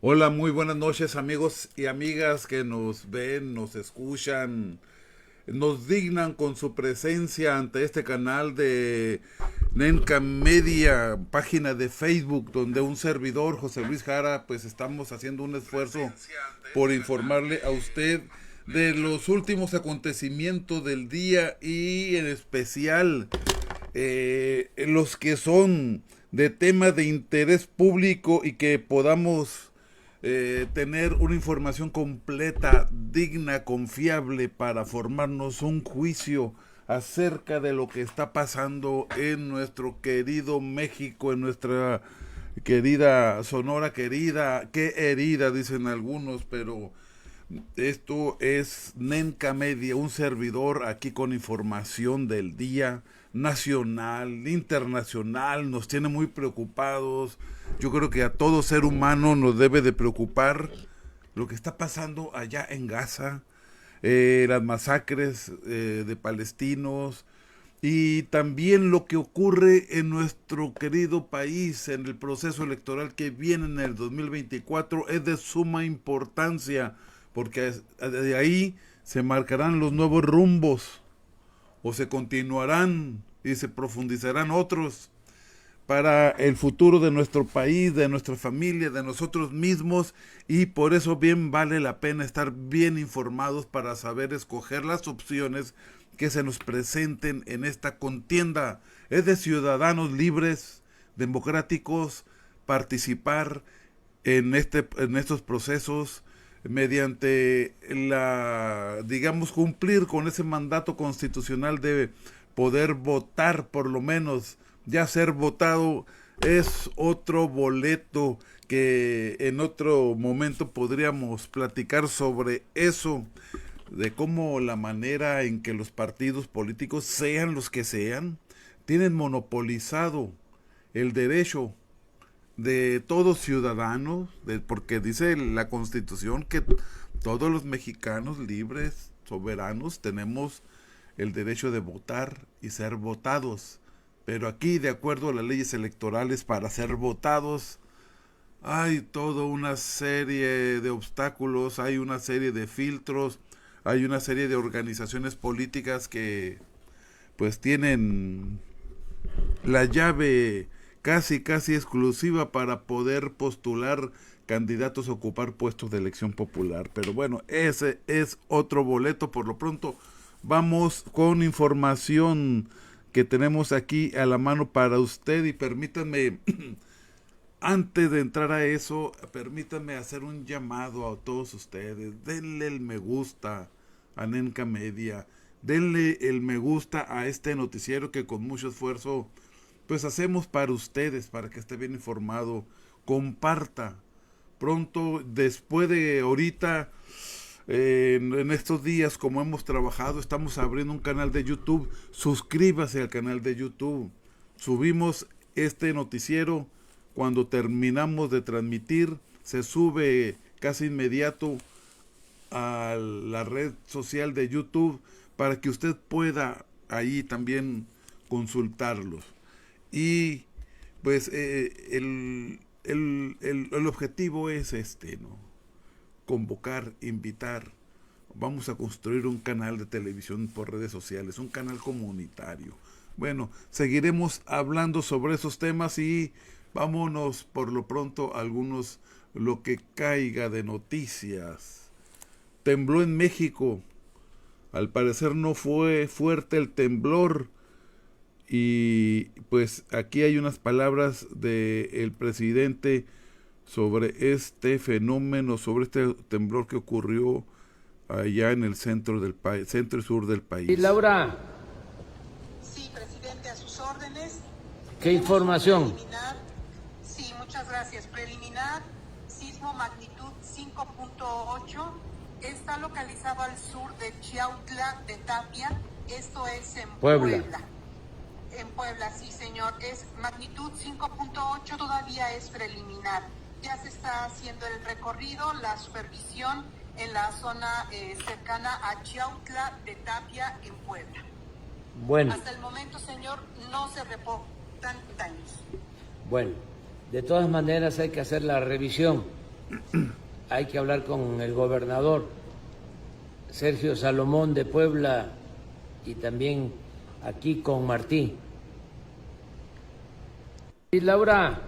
Hola, muy buenas noches amigos y amigas que nos ven, nos escuchan, nos dignan con su presencia ante este canal de Nenca Media, página de Facebook, donde un servidor, José Luis Jara, pues estamos haciendo un esfuerzo por informarle a usted de los últimos acontecimientos del día y en especial los que son de tema de interés público y que podamos tener una información completa, digna, confiable para formarnos un juicio acerca de lo que está pasando en nuestro querido México, en nuestra querida Sonora querida, qué herida dicen algunos, pero esto es Nenca Media, un servidor aquí con información del día nacional, internacional, nos tiene muy preocupados. Yo creo que a todo ser humano nos debe de preocupar lo que está pasando allá en Gaza, las masacres de palestinos y también lo que ocurre en nuestro querido país en el proceso electoral que viene en el 2024 es de suma importancia porque de ahí se marcarán los nuevos rumbos o se continuarán y se profundizarán otros para el futuro de nuestro país, de nuestra familia, de nosotros mismos y por eso bien vale la pena estar bien informados para saber escoger las opciones que se nos presenten en esta contienda. Es de ciudadanos libres, democráticos, participar en estos procesos mediante digamos, cumplir con ese mandato constitucional de poder votar por lo menos. Ya ser votado es otro boleto que en otro momento podríamos platicar sobre eso, de cómo la manera en que los partidos políticos, sean los que sean, tienen monopolizado el derecho de todos ciudadanos, porque dice la Constitución que todos los mexicanos libres, soberanos, tenemos el derecho de votar y ser votados. Pero aquí, de acuerdo a las leyes electorales, para ser votados, hay toda una serie de obstáculos, hay una serie de filtros, hay una serie de organizaciones políticas que pues tienen la llave casi exclusiva para poder postular candidatos a ocupar puestos de elección popular. Pero bueno, ese es otro boleto. Por lo pronto, vamos con información que tenemos aquí a la mano para usted y permítanme, antes de entrar a eso, permítanme hacer un llamado a todos ustedes. Denle el me gusta a Nenca Media. Denle el me gusta a este noticiero que con mucho esfuerzo pues hacemos para ustedes, para que esté bien informado. Comparta. Pronto, después de ahorita, en estos días, como hemos trabajado, estamos abriendo un canal de YouTube. Suscríbase al canal de YouTube. Subimos este noticiero cuando terminamos de transmitir. Se sube casi inmediato a la red social de YouTube para que usted pueda ahí también consultarlos. Y pues el objetivo es este, ¿no? Convocar, invitar. Vamos a construir un canal de televisión por redes sociales, un canal comunitario. Bueno, seguiremos hablando sobre esos temas y vámonos por lo pronto a algunos, lo que caiga de noticias. Tembló en México. Al parecer no fue fuerte el temblor. Y pues aquí hay unas palabras del presidente sobre este fenómeno, sobre este temblor que ocurrió allá en el centro del país, centro y sur del Y país. Laura, Sí, presidente, a sus órdenes. ¿qué Tenemos un información? preliminar. Sí, muchas gracias. Preliminar, sismo magnitud 5.8. Está localizado al sur de Chiautla de Tapia. Esto es en Puebla. Puebla. En Puebla, sí, señor. Es magnitud 5.8, todavía es preliminar. Ya se está haciendo el recorrido, la supervisión en la zona cercana a Chiautla de Tapia, en Puebla. Bueno, Hasta el momento, señor, no se reportan daños. bueno, de todas maneras hay que hacer la revisión hay que hablar con el gobernador Sergio Salomón de Puebla y también aquí con Martí. Y Laura.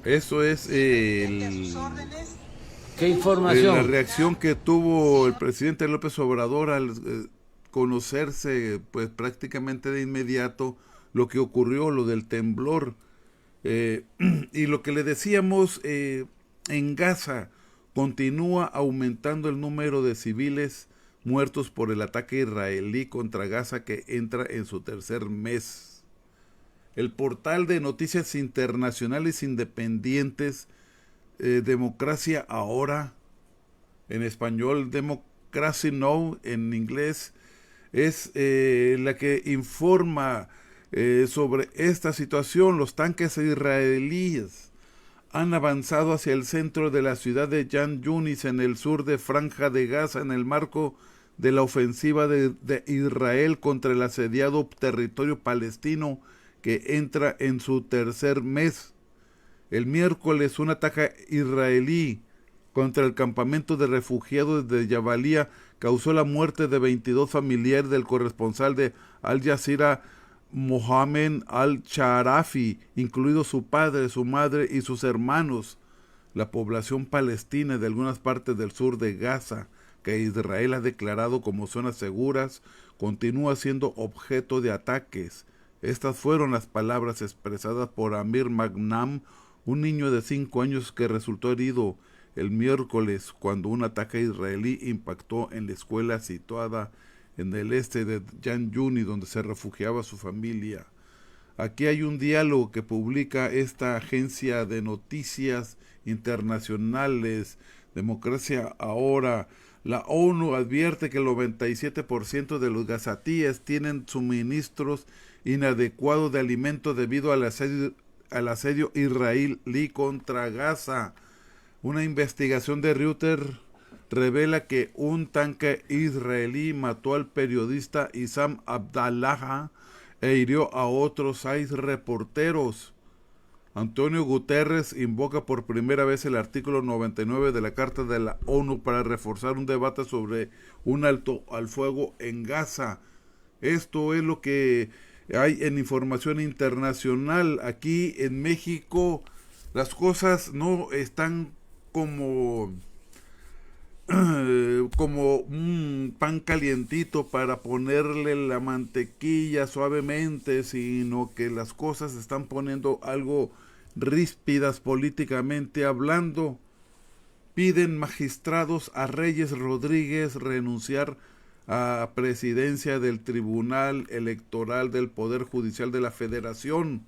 Eso es ¿Qué la información? reacción que tuvo el presidente López Obrador al conocerse pues prácticamente de inmediato lo que ocurrió, lo del temblor. Y lo que le decíamos, en Gaza continúa aumentando el número de civiles muertos por el ataque israelí contra Gaza, que entra en su tercer mes. El portal de noticias internacionales independientes, Democracia Ahora, en español Democracy Now, en inglés, es la que informa sobre esta situación. Los tanques israelíes han avanzado hacia el centro de la ciudad de Jan Yunis, en el sur de Franja de Gaza, en el marco de la ofensiva de Israel contra el asediado territorio palestino, que entra en su tercer mes. El miércoles, un ataque israelí contra el campamento de refugiados de Jabalía causó la muerte de 22 familiares del corresponsal de Al Jazeera, Mohamed al-Sharafi, incluido su padre, su madre y sus hermanos. La población palestina de algunas partes del sur de Gaza, que Israel ha declarado como zonas seguras, continúa siendo objeto de ataques. Estas fueron las palabras expresadas por Amir Magnam, un niño de 5 años que resultó herido el miércoles cuando un ataque israelí impactó en la escuela situada en el este de Jan Yunis, donde se refugiaba su familia. Aquí hay un diálogo que publica esta agencia de noticias internacionales, Democracia Ahora. La ONU advierte que el 97% de los gazatíes tienen suministros inadecuados de alimentos debido al asedio israelí contra Gaza. Una investigación de Reuters revela que un tanque israelí mató al periodista Issam Abdallah e hirió a otros 6 reporteros. Antonio Guterres invoca por primera vez el artículo 99 de la Carta de la ONU para reforzar un debate sobre un alto al fuego en Gaza. Esto es lo que hay en información internacional. Aquí en México las cosas no están como un pan calientito para ponerle la mantequilla suavemente, sino que las cosas se están poniendo algo ríspidas políticamente hablando. Piden magistrados a Reyes Rodríguez renunciar a presidencia del Tribunal Electoral del Poder Judicial de la Federación.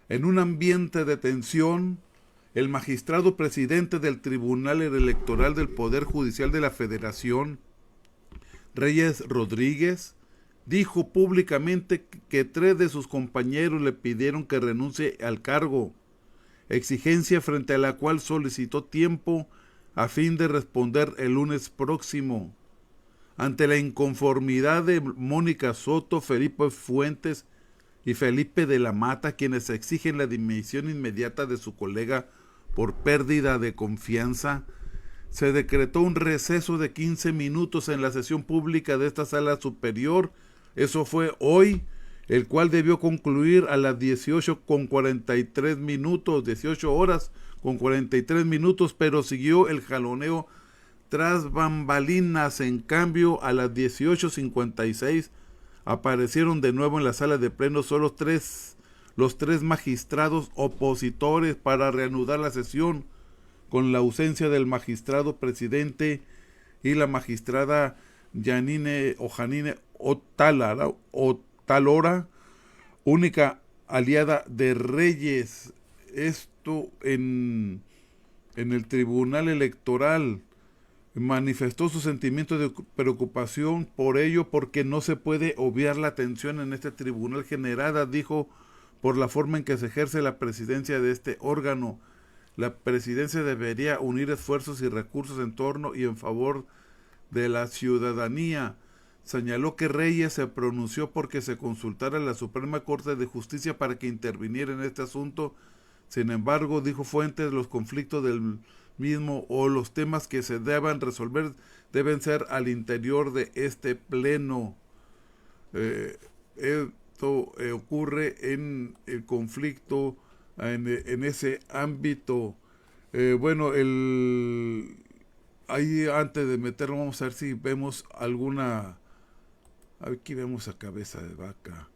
En un ambiente de tensión, el magistrado presidente del Tribunal Electoral del Poder Judicial de la Federación, Reyes Rodríguez, dijo públicamente que 3 de sus compañeros le pidieron que renuncie al cargo, exigencia frente a la cual solicitó tiempo a fin de responder el lunes próximo. Ante la inconformidad de Mónica Soto, Felipe Fuentes y Felipe de la Mata, quienes exigen la dimisión inmediata de su colega por pérdida de confianza, se decretó un receso de 15 minutos en la sesión pública de esta sala superior. Eso fue hoy, el cual debió concluir a las 18 horas con 43 minutos, pero siguió el jaloneo tras bambalinas. En cambio, a las 18:56 aparecieron de nuevo en la sala de pleno los tres magistrados opositores para reanudar la sesión, con la ausencia del magistrado presidente y la magistrada Janine Otalora, única aliada de Reyes. Esto en el Tribunal Electoral. Manifestó su sentimiento de preocupación por ello, porque no se puede obviar la tensión en este tribunal generada, dijo, por la forma en que se ejerce la presidencia de este órgano. La presidencia debería unir esfuerzos y recursos en torno y en favor de la ciudadanía. Señaló que Reyes se pronunció porque se consultara a la Suprema Corte de Justicia para que interviniera en este asunto. Sin embargo, dijo Fuentes, los conflictos del mismo, o los temas que se deban resolver deben ser al interior de este pleno. Esto ocurre en el conflicto, en ese ámbito. Bueno, ahí antes de meterlo vamos a ver si vemos alguna. Aquí vemos a Cabeza de Vaca.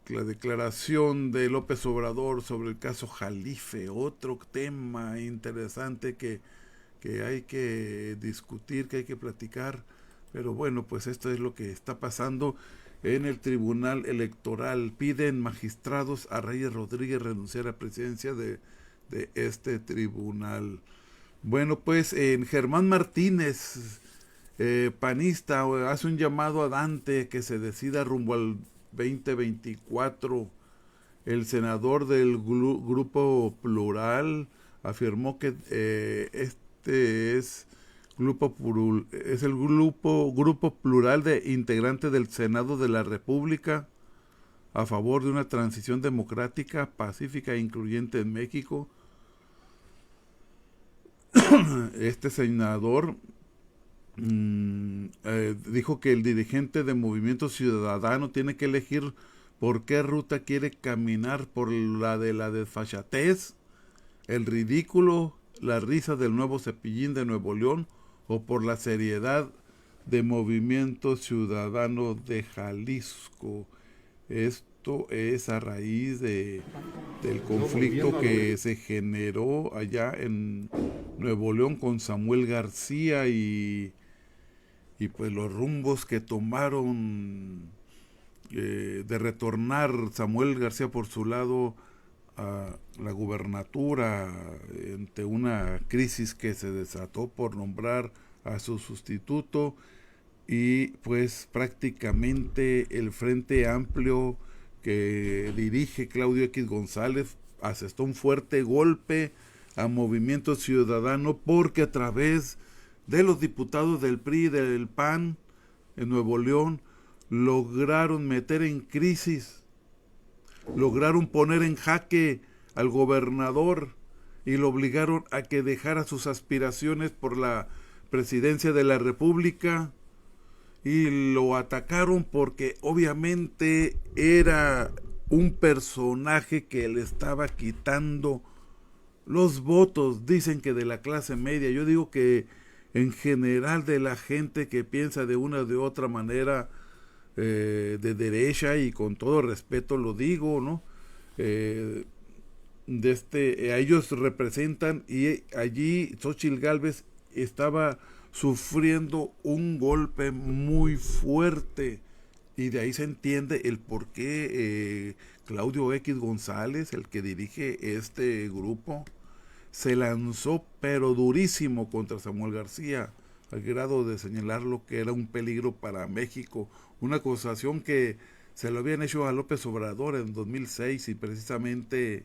La declaración de López Obrador sobre el caso Jalife, otro tema interesante que hay que discutir, que hay que platicar, pero bueno, pues esto es lo que está pasando en el Tribunal Electoral. Piden magistrados a Reyes Rodríguez renunciar a la presidencia de este tribunal. Bueno, pues Germán Martínez, panista, hace un llamado a Dante que se decida rumbo al 2024. El senador del Grupo Plural afirmó que este es el grupo plural de integrantes del Senado de la República a favor de una transición democrática, pacífica e incluyente en México. Este senador dijo que el dirigente de Movimiento Ciudadano tiene que elegir por qué ruta quiere caminar, por la de la desfachatez, el ridículo, la risa del nuevo Cepillín de Nuevo León, o por la seriedad de Movimiento Ciudadano de Jalisco. Esto es a raíz del conflicto que se generó allá en Nuevo León con Samuel García y pues los rumbos que tomaron de retornar Samuel García por su lado a la gubernatura ante una crisis que se desató por nombrar a su sustituto, y pues prácticamente el Frente Amplio que dirige Claudio X González asestó un fuerte golpe a Movimiento Ciudadano, porque a través de los diputados del PRI y del PAN en Nuevo León lograron meter en crisis, lograron poner en jaque al gobernador y lo obligaron a que dejara sus aspiraciones por la presidencia de la República, y lo atacaron porque obviamente era un personaje que le estaba quitando los votos, dicen que de la clase media, yo digo que en general de la gente que piensa de una o de otra manera, de derecha, y con todo respeto lo digo, ¿no? A ellos representan, y allí Xóchitl Gálvez estaba sufriendo un golpe muy fuerte, y de ahí se entiende el por qué Claudio X González, el que dirige este grupo, se lanzó pero durísimo contra Samuel García, al grado de señalarlo que era un peligro para México, una acusación que se lo habían hecho a López Obrador en 2006, y precisamente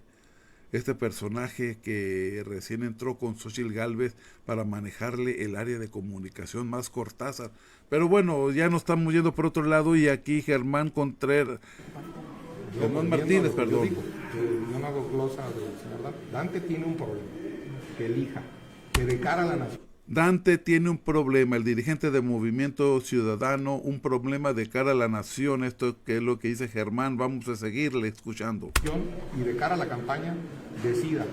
este personaje que recién entró con Xóchitl Gálvez para manejarle el área de comunicación, más Cortázar. Pero bueno, ya nos estamos yendo por otro lado, y aquí Germán Martínez, perdón. Yo no hago glosa del señor Dante. Tiene un problema, que elija, que de cara a la nación. Dante tiene un problema, el dirigente de Movimiento Ciudadano, un problema de cara a la nación. Esto que es lo que dice Germán, vamos a seguirle escuchando. Y de cara a la campaña, decida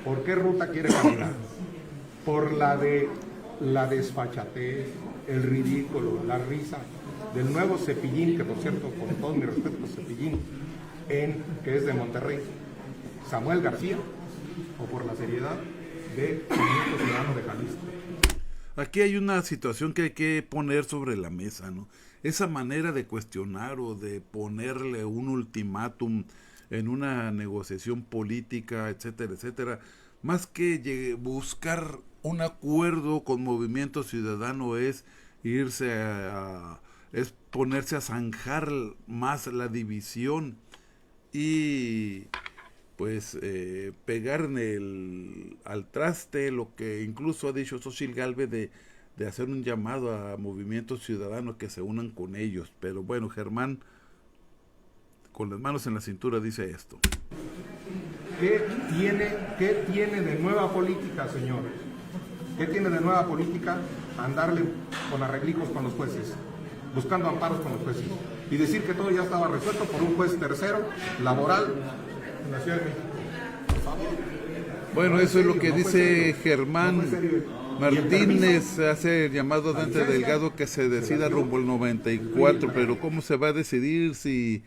por qué ruta quiere caminar. Por la de la desfachatez, el ridículo, la risa del nuevo Cepillín, que por cierto, con todo mi respeto, Cepillín, que es de Monterrey, Samuel García, o por la seriedad de Movimiento Ciudadano de Jalisco. Aquí hay una situación que hay que poner sobre la mesa, ¿no? Esa manera de cuestionar o de ponerle un ultimátum en una negociación política, etcétera, etcétera, más que buscar un acuerdo con Movimiento Ciudadano, es es ponerse a zanjar más la división y pues pegar al traste lo que incluso ha dicho Xóchitl Gálvez de hacer un llamado a Movimiento Ciudadano que se unan con ellos. Pero bueno, Germán, con las manos en la cintura, dice esto. ¿Qué tiene de nueva política, señores? ¿Qué tiene de nueva política andarle con arreglicos con los jueces, buscando amparos con los jueces y decir que todo ya estaba resuelto por un juez tercero, laboral, en la Ciudad de México? Por favor. Bueno, eso es lo que dice Germán Martínez, hace el llamado a Dante Delgado que se decida rumbo al 94, pero ¿cómo se va a decidir si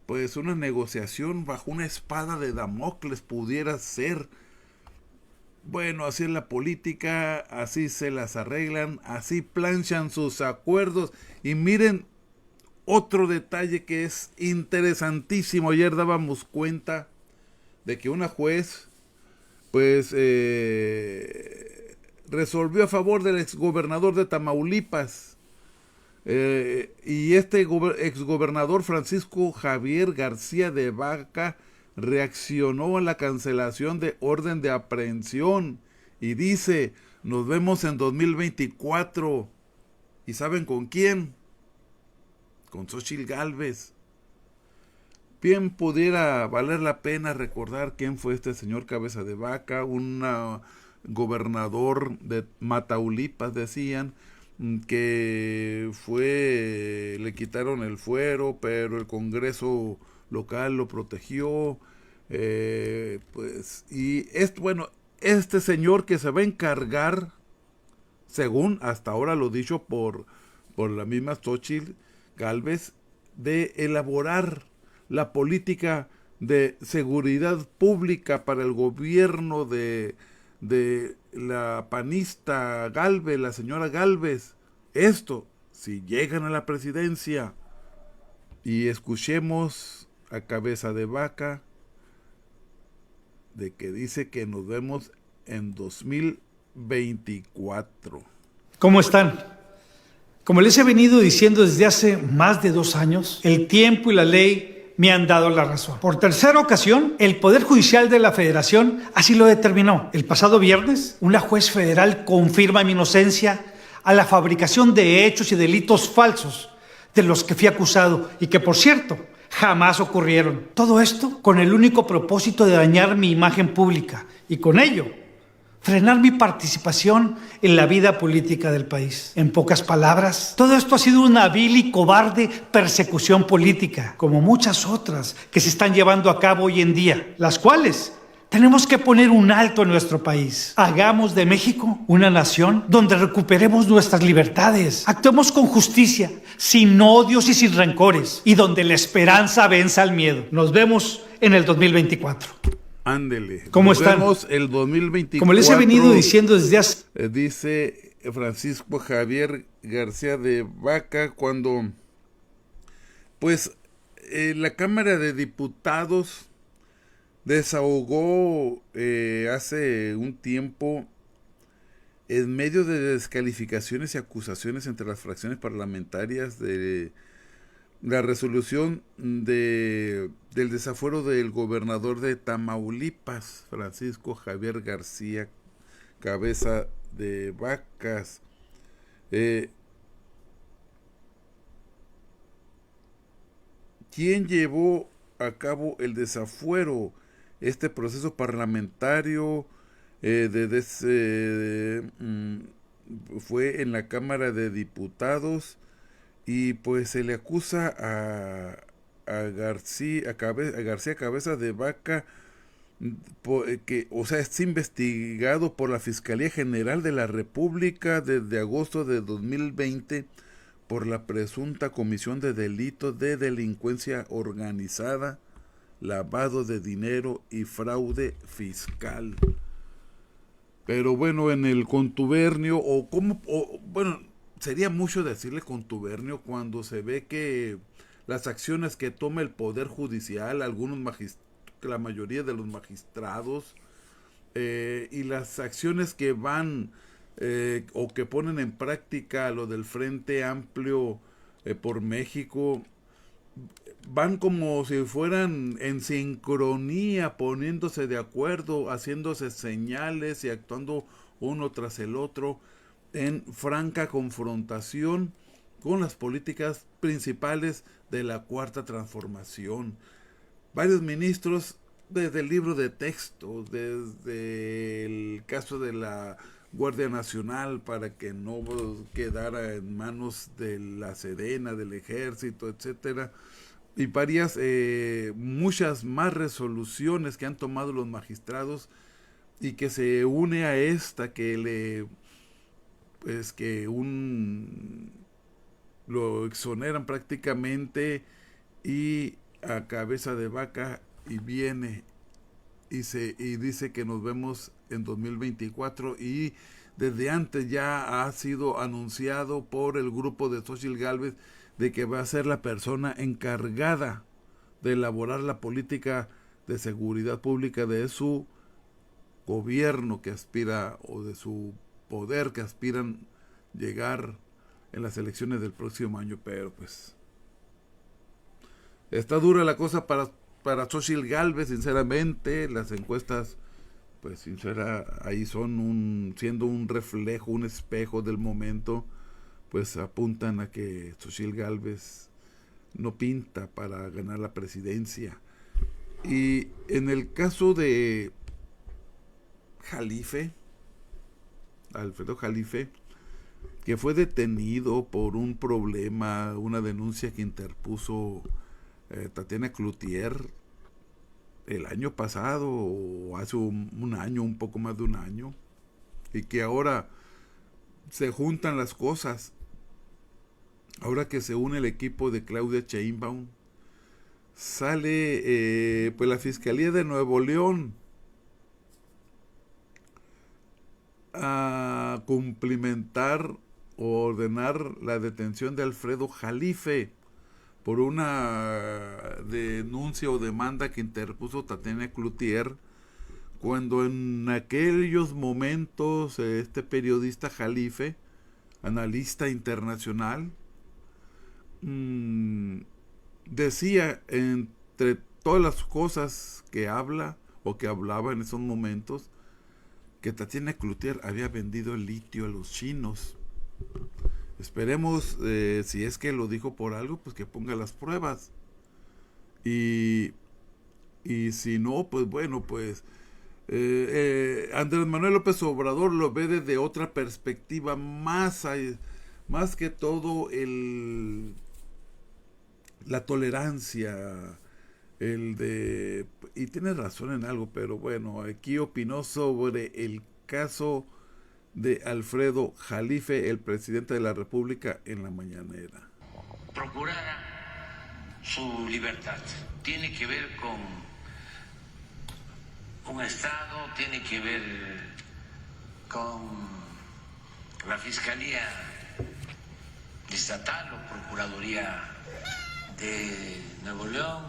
pues una negociación bajo una espada de Damocles pudiera ser? Bueno, así es la política, así se las arreglan, así planchan sus acuerdos. Y miren otro detalle que es interesantísimo. Ayer dábamos cuenta de que una juez pues resolvió a favor del exgobernador de Tamaulipas. Y este exgobernador Francisco Javier García de Vaca reaccionó a la cancelación de orden de aprehensión y dice: nos vemos en 2024. ¿Y saben con quién? Con Xóchitl Gálvez. Bien pudiera valer la pena recordar quién fue este señor Cabeza de Vaca, un gobernador de Tamaulipas, decían, que le quitaron el fuero, pero el Congreso local lo protegió, este señor que se va a encargar, según hasta ahora lo dicho por la misma Xóchitl Gálvez, de elaborar la política de seguridad pública para el gobierno de la panista Gálvez, la señora Gálvez. Esto, si llegan a la presidencia. Y escuchemos a Cabeza de Vaca, de que dice que nos vemos en 2024. ¿Cómo están? Como les he venido diciendo desde hace más de 2 años, el tiempo y la ley me han dado la razón. Por tercera ocasión, el Poder Judicial de la Federación así lo determinó. El pasado viernes, una juez federal confirma mi inocencia a la fabricación de hechos y delitos falsos de los que fui acusado y que, por cierto, jamás ocurrieron. Todo esto con el único propósito de dañar mi imagen pública y con ello frenar mi participación en la vida política del país. En pocas palabras, todo esto ha sido una vil y cobarde persecución política, como muchas otras que se están llevando a cabo hoy en día, las cuales tenemos que poner un alto en nuestro país. Hagamos de México una nación donde recuperemos nuestras libertades, actuemos con justicia, sin odios y sin rencores, y donde la esperanza venza al miedo. Nos vemos en el 2024. Ándele. ¿Cómo están? Vemos el 2024. Como les he venido diciendo desde hace... Dice Francisco Javier García de Vaca, cuando pues la Cámara de Diputados desahogó hace un tiempo, en medio de descalificaciones y acusaciones entre las fracciones parlamentarias, de la resolución del desafuero del gobernador de Tamaulipas, Francisco Javier García Cabeza de Vacas. ¿Quién llevó a cabo el desafuero? Este proceso parlamentario fue en la Cámara de Diputados. Y pues se le acusa a García Cabeza de Vaca, es investigado por la Fiscalía General de la República desde agosto de 2020 por la presunta comisión de delitos de delincuencia organizada, lavado de dinero y fraude fiscal. Pero bueno, en el contubernio, sería mucho decirle contubernio cuando se ve que las acciones que toma el Poder Judicial, la mayoría de los magistrados, y las acciones que van o que ponen en práctica lo del Frente Amplio por México, van como si fueran en sincronía, poniéndose de acuerdo, haciéndose señales y actuando uno tras el otro, en franca confrontación con las políticas principales de la Cuarta Transformación. Varios ministros desde el libro de texto, desde el caso de la Guardia Nacional para que no quedara en manos de la Sedena, del Ejército, etcétera, y varias, muchas más resoluciones que han tomado los magistrados y que se une a esta pues que lo exoneran prácticamente y a cabeza de vaca y viene y dice que nos vemos en 2024 y desde antes ya ha sido anunciado por el grupo de Xochitl Gálvez de que va a ser la persona encargada de elaborar la política de seguridad pública de su gobierno que aspira o de su poder que aspiran llegar en las elecciones del próximo año, pero pues está dura la cosa para Xochitl Gálvez, sinceramente. Las encuestas, pues ahí son siendo un reflejo, un espejo del momento, pues apuntan a que Xochitl Gálvez no pinta para ganar la presidencia. Y en el caso de Jalife, Alfredo Jalife, que fue detenido por un problema, una denuncia que interpuso Tatiana Cloutier el año pasado o hace un año, un poco más de un año, y que ahora se juntan las cosas, ahora que se une el equipo de Claudia Sheinbaum, sale pues la Fiscalía de Nuevo León a cumplimentar o ordenar la detención de Alfredo Jalife por una denuncia o demanda que interpuso Tatiana Cloutier, cuando en aquellos momentos este periodista Jalife, analista internacional, decía, entre todas las cosas que habla o que hablaba en esos momentos, que Tatiana Cloutier había vendido el litio a los chinos. Esperemos, si es que lo dijo por algo, pues que ponga las pruebas. Y si no, pues bueno, pues Andrés Manuel López Obrador lo ve desde otra perspectiva, más que todo la tolerancia, y tiene razón en algo, pero bueno, aquí opinó sobre el caso de Alfredo Jalife, el presidente de la República, en la mañanera. Procurara su libertad. Tiene que ver con un Estado, tiene que ver con la Fiscalía Estatal o Procuraduría de Nuevo León,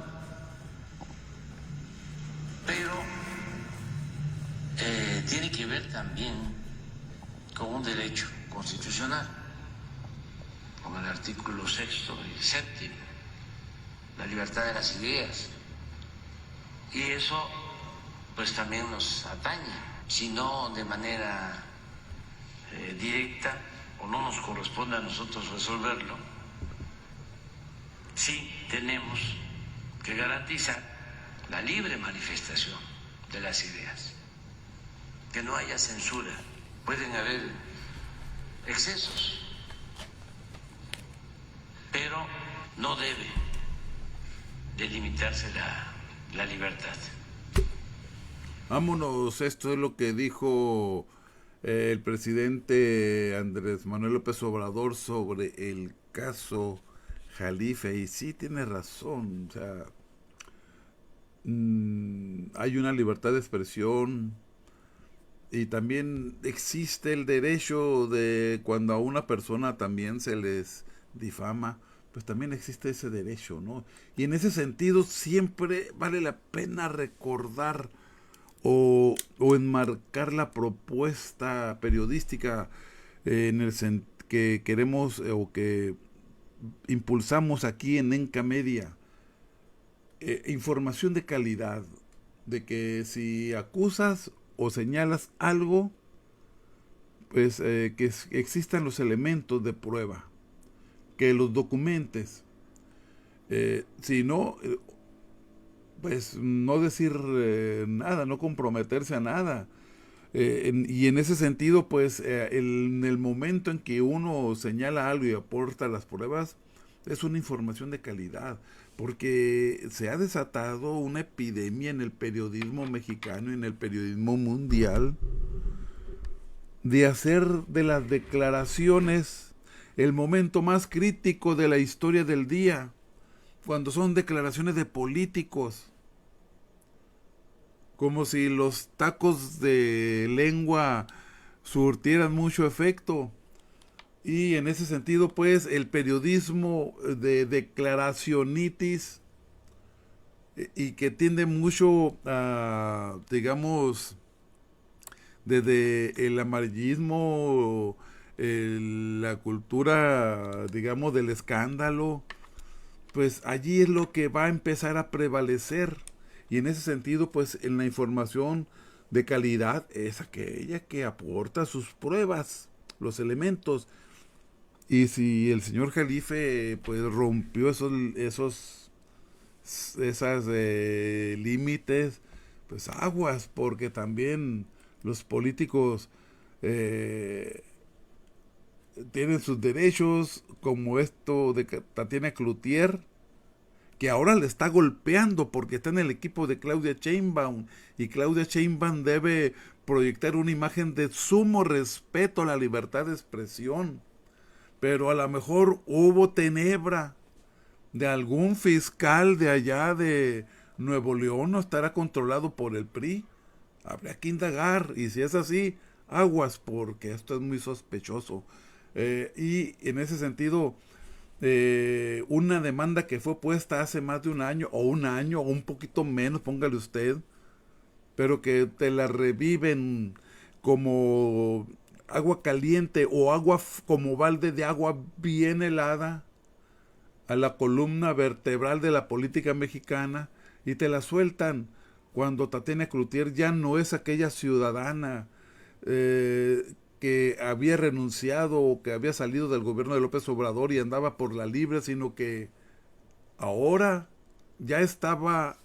pero tiene que ver también con un derecho constitucional, con el artículo 6º y 7º, la libertad de las ideas, y eso pues también nos atañe, si no de manera directa o no nos corresponde a nosotros resolverlo. Sí tenemos que garantizar la libre manifestación de las ideas, que no haya censura. Pueden haber excesos, pero no debe delimitarse la libertad. Vámonos, esto es lo que dijo el presidente Andrés Manuel López Obrador sobre el caso Jalife, y sí tiene razón, o sea, hay una libertad de expresión y también existe el derecho de cuando a una persona también se les difama, pues también existe ese derecho, ¿no? Y en ese sentido siempre vale la pena recordar o enmarcar la propuesta periodística en el que queremos o que impulsamos aquí en Enca Media. Información de calidad, de que si acusas o señalas algo, pues que existan los elementos de prueba, que los documentes, si no, pues no decir nada, no comprometerse a nada. Y en ese sentido, pues en el momento en que uno señala algo y aporta las pruebas, es una información de calidad, porque se ha desatado una epidemia en el periodismo mexicano y en el periodismo mundial de hacer de las declaraciones el momento más crítico de la historia del día, cuando son declaraciones de políticos, como si los tacos de lengua surtieran mucho efecto. Y en ese sentido, pues, el periodismo de declaracionitis y que tiende mucho a, digamos, desde el amarillismo, la cultura, digamos, del escándalo, pues allí es lo que va a empezar a prevalecer. Y en ese sentido, pues, en la información de calidad es aquella que aporta sus pruebas, los elementos. Y si el señor Jalife pues rompió esos límites, pues aguas, porque también los políticos tienen sus derechos, como esto de Tatiana Cloutier, que ahora le está golpeando porque está en el equipo de Claudia Sheinbaum, y Claudia Sheinbaum debe proyectar una imagen de sumo respeto a la libertad de expresión. Pero a lo mejor hubo tenebra de algún fiscal de allá de Nuevo León, no estará controlado por el PRI. Habría que indagar, y si es así, aguas, porque esto es muy sospechoso. Y en ese sentido, una demanda que fue puesta hace más de un año, o un poquito menos, póngale usted, pero que te la reviven como agua caliente o agua como balde de agua bien helada a la columna vertebral de la política mexicana, y te la sueltan cuando Tatiana Cloutier ya no es aquella ciudadana que había renunciado o que había salido del gobierno de López Obrador y andaba por la libre, sino que ahora ya estaba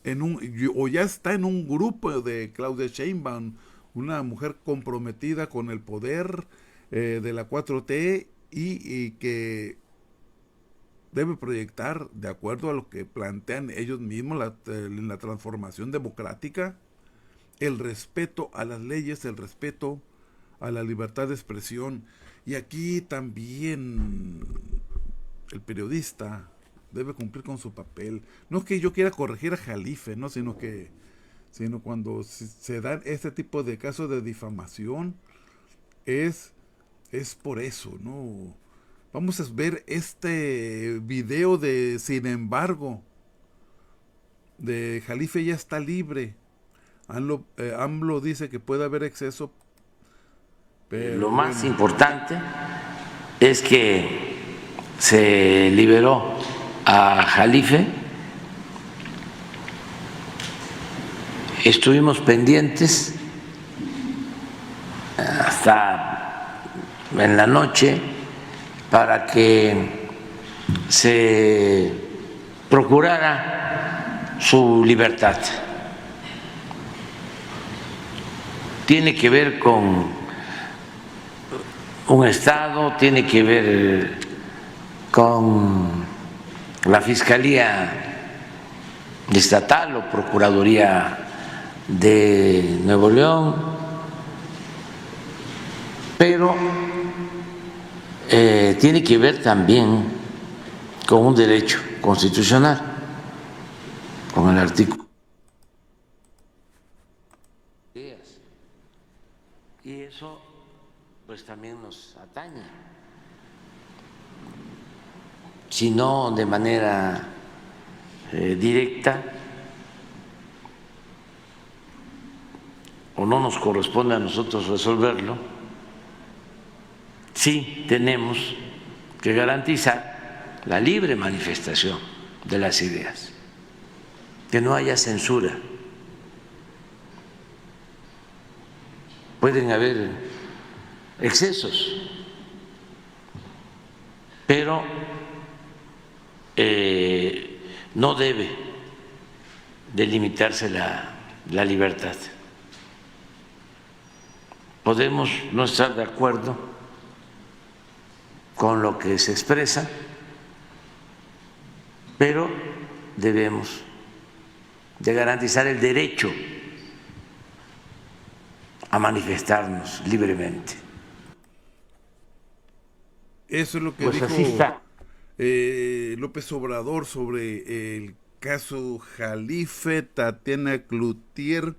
ya está en un grupo de Claudia Sheinbaum, una mujer comprometida con el poder de la 4T y que debe proyectar, de acuerdo a lo que plantean ellos mismos en la transformación democrática, el respeto a las leyes, el respeto a la libertad de expresión. Y aquí también el periodista debe cumplir con su papel. No es que yo quiera corregir a Jalife, ¿no? Sino cuando se dan este tipo de casos de difamación, es por eso, ¿no? Vamos a ver este video de Sin embargo, de Jalife ya está libre. AMLO dice que puede haber exceso. Pero lo más importante es que se liberó a Jalife. Estuvimos pendientes hasta en la noche para que se procurara su libertad. Tiene que ver con un Estado, tiene que ver con la Fiscalía Estatal o Procuraduría de Nuevo León, pero tiene que ver también con un derecho constitucional, con el artículo. Y eso pues también nos atañe, si no de manera directa, o no nos corresponde a nosotros resolverlo, sí tenemos que garantizar la libre manifestación de las ideas, que no haya censura. Pueden haber excesos, pero no debe de limitarse la libertad. Podemos no estar de acuerdo con lo que se expresa, pero debemos de garantizar el derecho a manifestarnos libremente. Eso es lo que Pues dijo así está. López Obrador sobre el caso Jalife, Tatiana Cloutier,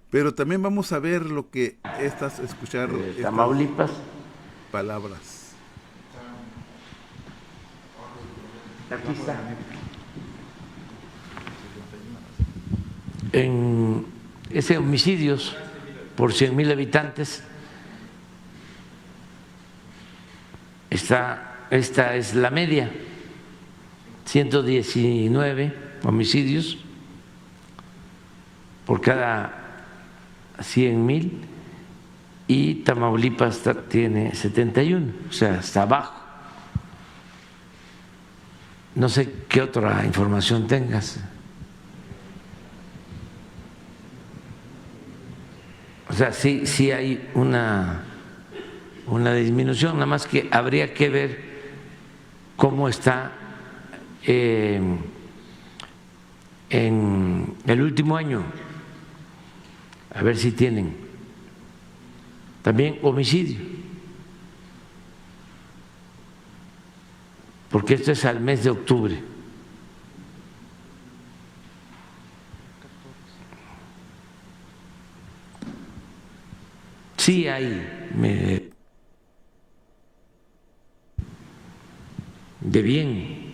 pero también vamos a ver lo que escuchar estas Tamaulipas. palabras. Aquí está. En ese homicidios por 100,000 habitantes, esta es la media, 119 homicidios por cada 100,000, y Tamaulipas tiene 71, o sea, está abajo. No sé qué otra información tengas. O sea, sí hay una disminución, nada más que habría que ver cómo está en el último año, a ver si tienen también homicidio, porque esto es al mes de octubre. Sí hay de bien,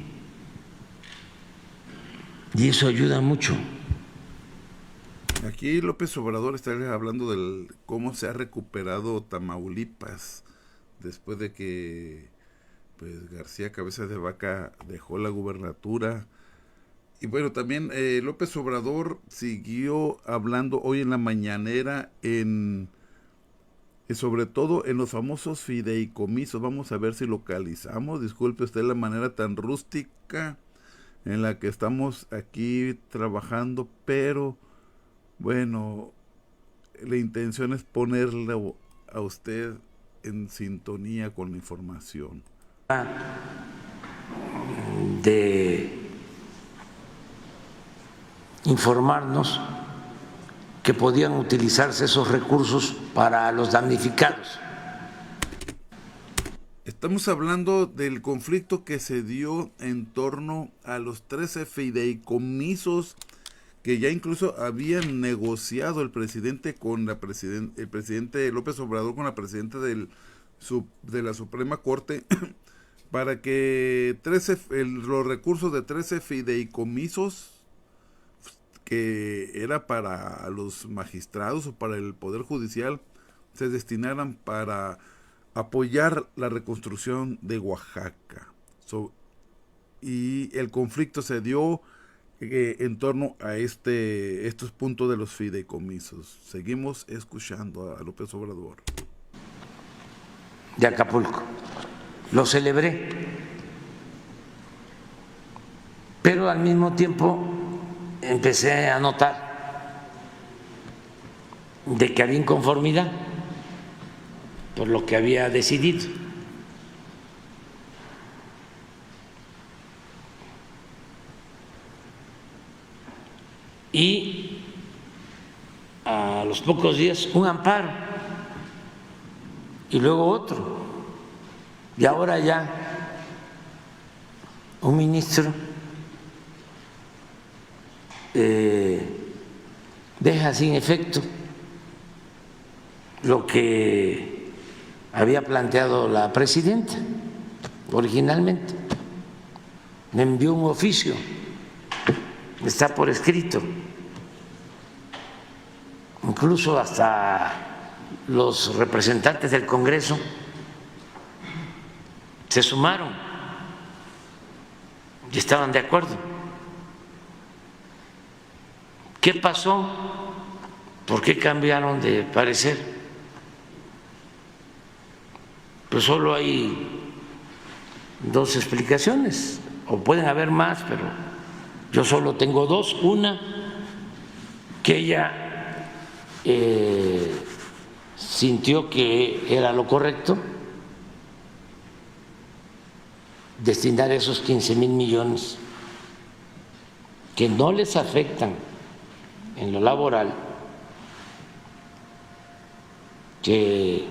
y eso ayuda mucho. Aquí López Obrador está hablando de cómo se ha recuperado Tamaulipas después de que pues García Cabeza de Vaca dejó la gubernatura. Y bueno, también López Obrador siguió hablando hoy en la mañanera sobre todo en los famosos fideicomisos. Vamos a ver si localizamos. Disculpe usted la manera tan rústica en la que estamos aquí trabajando, pero bueno, la intención es ponerle a usted en sintonía con la información. De informarnos que podían utilizarse esos recursos para los damnificados. Estamos hablando del conflicto que se dio en torno a los 13 fideicomisos que ya incluso habían negociado el presidente con el presidente López Obrador con la presidenta de la Suprema Corte para que los recursos de 13 fideicomisos que era para los magistrados o para el Poder Judicial se destinaran para apoyar la reconstrucción de Oaxaca. Y el conflicto se dio en torno a estos puntos de los fideicomisos. Seguimos escuchando a López Obrador. De Acapulco. Lo celebré, pero al mismo tiempo empecé a notar de que había inconformidad por lo que había decidido. Y a los pocos días un amparo y luego otro, y ahora ya un ministro deja sin efecto lo que había planteado la presidenta originalmente. Me envió un oficio, está por escrito, incluso hasta los representantes del Congreso se sumaron y estaban de acuerdo. ¿Qué pasó? ¿Por qué cambiaron de parecer? Pues solo hay dos explicaciones, o pueden haber más, pero yo solo tengo dos. Una, que ella sintió que era lo correcto destinar esos 15,000 millones que no les afectan en lo laboral, que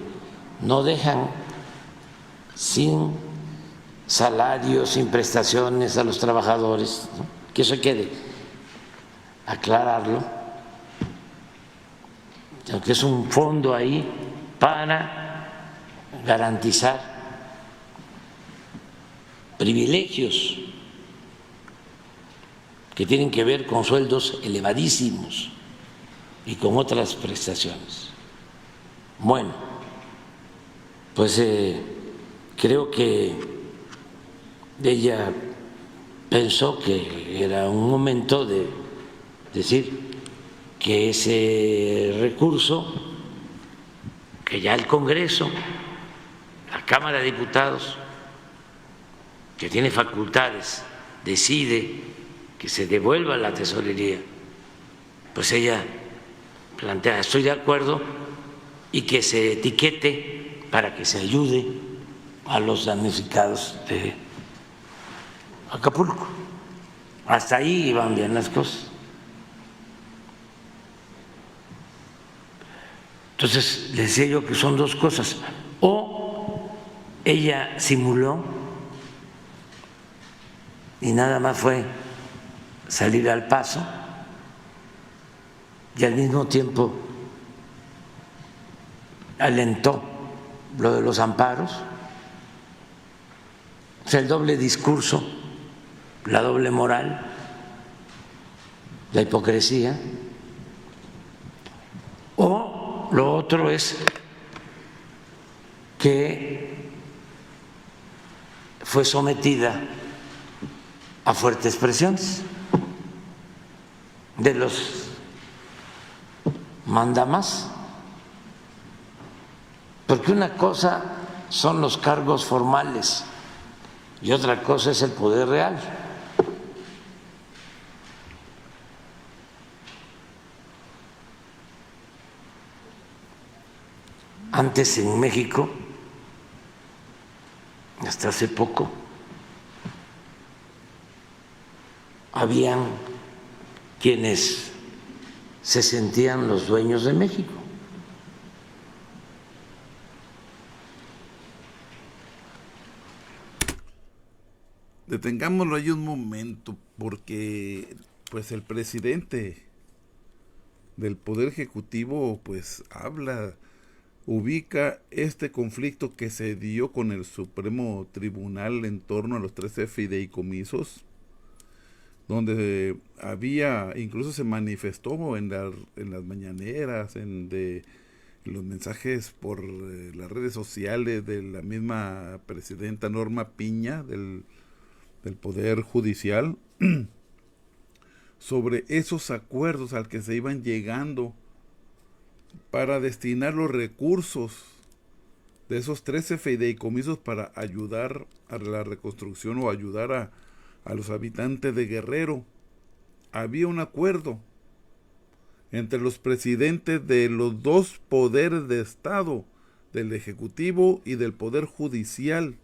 no dejan sin salarios, sin prestaciones a los trabajadores, ¿no? Que eso quede aclararlo, que es un fondo ahí para garantizar privilegios que tienen que ver con sueldos elevadísimos y con otras prestaciones. Bueno, pues creo que ella pensó que era un momento de decir que ese recurso, que ya el Congreso, la Cámara de Diputados, que tiene facultades, decide que se devuelva a la tesorería, pues ella plantea, estoy de acuerdo, y que se etiquete para que se ayude a los damnificados de Acapulco. Hasta ahí iban bien las cosas. Entonces, le decía yo que son dos cosas. O ella simuló y nada más fue salir al paso y al mismo tiempo alentó lo de los amparos, o sea, el doble discurso, la doble moral, la hipocresía. O lo otro es que fue sometida a fuertes presiones de los mandamás, porque una cosa son los cargos formales y otra cosa es el poder real. Antes en México, hasta hace poco, habían quienes se sentían los dueños de México. Detengámoslo ahí un momento, porque pues el presidente del Poder Ejecutivo pues habla, ubica este conflicto que se dio con el Supremo Tribunal en torno a los 13 fideicomisos, donde había, incluso se manifestó en las mañaneras, en los mensajes por las redes sociales de la misma presidenta Norma Piña del Poder Judicial, sobre esos acuerdos al que se iban llegando para destinar los recursos de esos 13 fideicomisos para ayudar a la reconstrucción o ayudar a los habitantes de Guerrero. Había un acuerdo entre los presidentes de los dos poderes de Estado, del Ejecutivo y del Poder Judicial.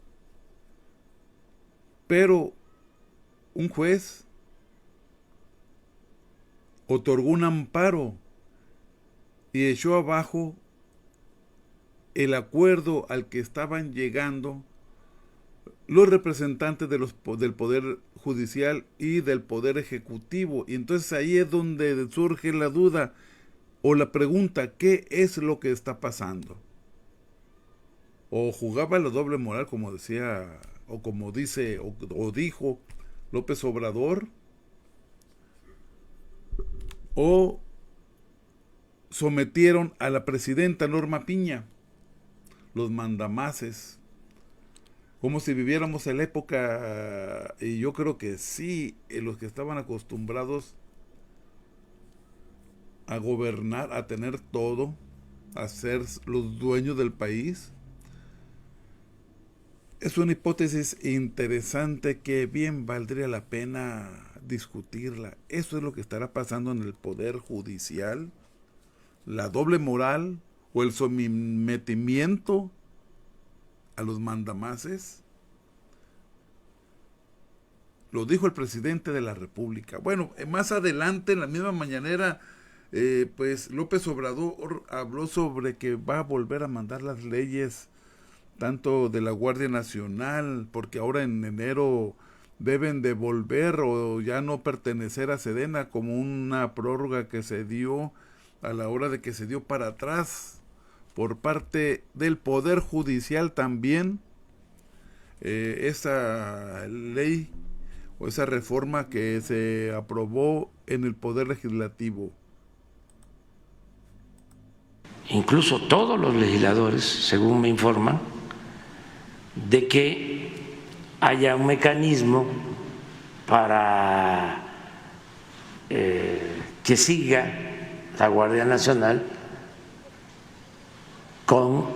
Pero un juez otorgó un amparo y echó abajo el acuerdo al que estaban llegando los representantes del Poder Judicial y del Poder Ejecutivo. Y entonces ahí es donde surge la duda o la pregunta, ¿qué es lo que está pasando? O jugaba la doble moral, como decía, o como dice, o dijo López Obrador, o sometieron a la presidenta Norma Piña, los mandamases, como si viviéramos en la época, y yo creo que sí, los que estaban acostumbrados a gobernar, a tener todo, a ser los dueños del país. Es una hipótesis interesante que bien valdría la pena discutirla. Eso es lo que estará pasando en el Poder Judicial, la doble moral o el sometimiento a los mandamases. Lo dijo el presidente de la República. Bueno, más adelante en la misma mañanera, pues López Obrador habló sobre que va a volver a mandar las leyes tanto de la Guardia Nacional, porque ahora en enero deben de volver o ya no pertenecer a Sedena, como una prórroga que se dio a la hora de que se dio para atrás por parte del Poder Judicial también, esa ley o esa reforma que se aprobó en el Poder Legislativo. Incluso todos los legisladores, según me informan, de que haya un mecanismo para que siga la Guardia Nacional con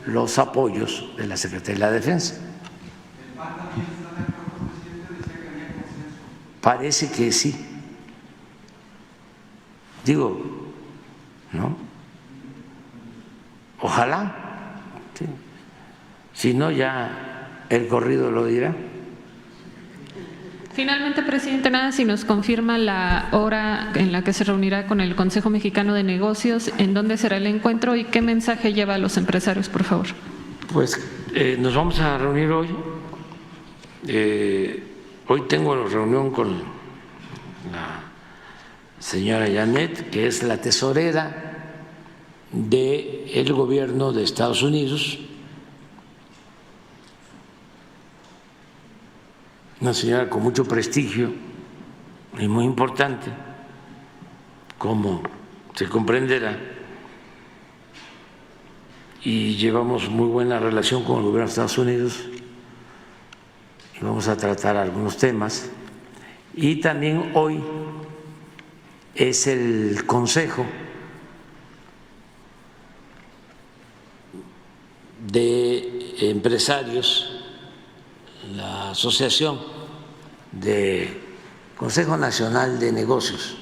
los apoyos de la Secretaría de la Defensa. Parece que sí. Digo, ¿no? Ojalá. Sí. Si no, ya el corrido lo dirá. Finalmente, presidente, nada si nos confirma la hora en la que se reunirá con el Consejo Mexicano de Negocios, en dónde será el encuentro y qué mensaje lleva a los empresarios, por favor. Pues nos vamos a reunir hoy. Hoy tengo reunión con la señora Janet, que es la tesorera del gobierno de Estados Unidos, una señora con mucho prestigio y muy importante, como se comprenderá, y llevamos muy buena relación con el gobierno de Estados Unidos y vamos a tratar algunos temas. Y también hoy es el Consejo de Empresarios, la Asociación de Consejo Nacional de Negocios.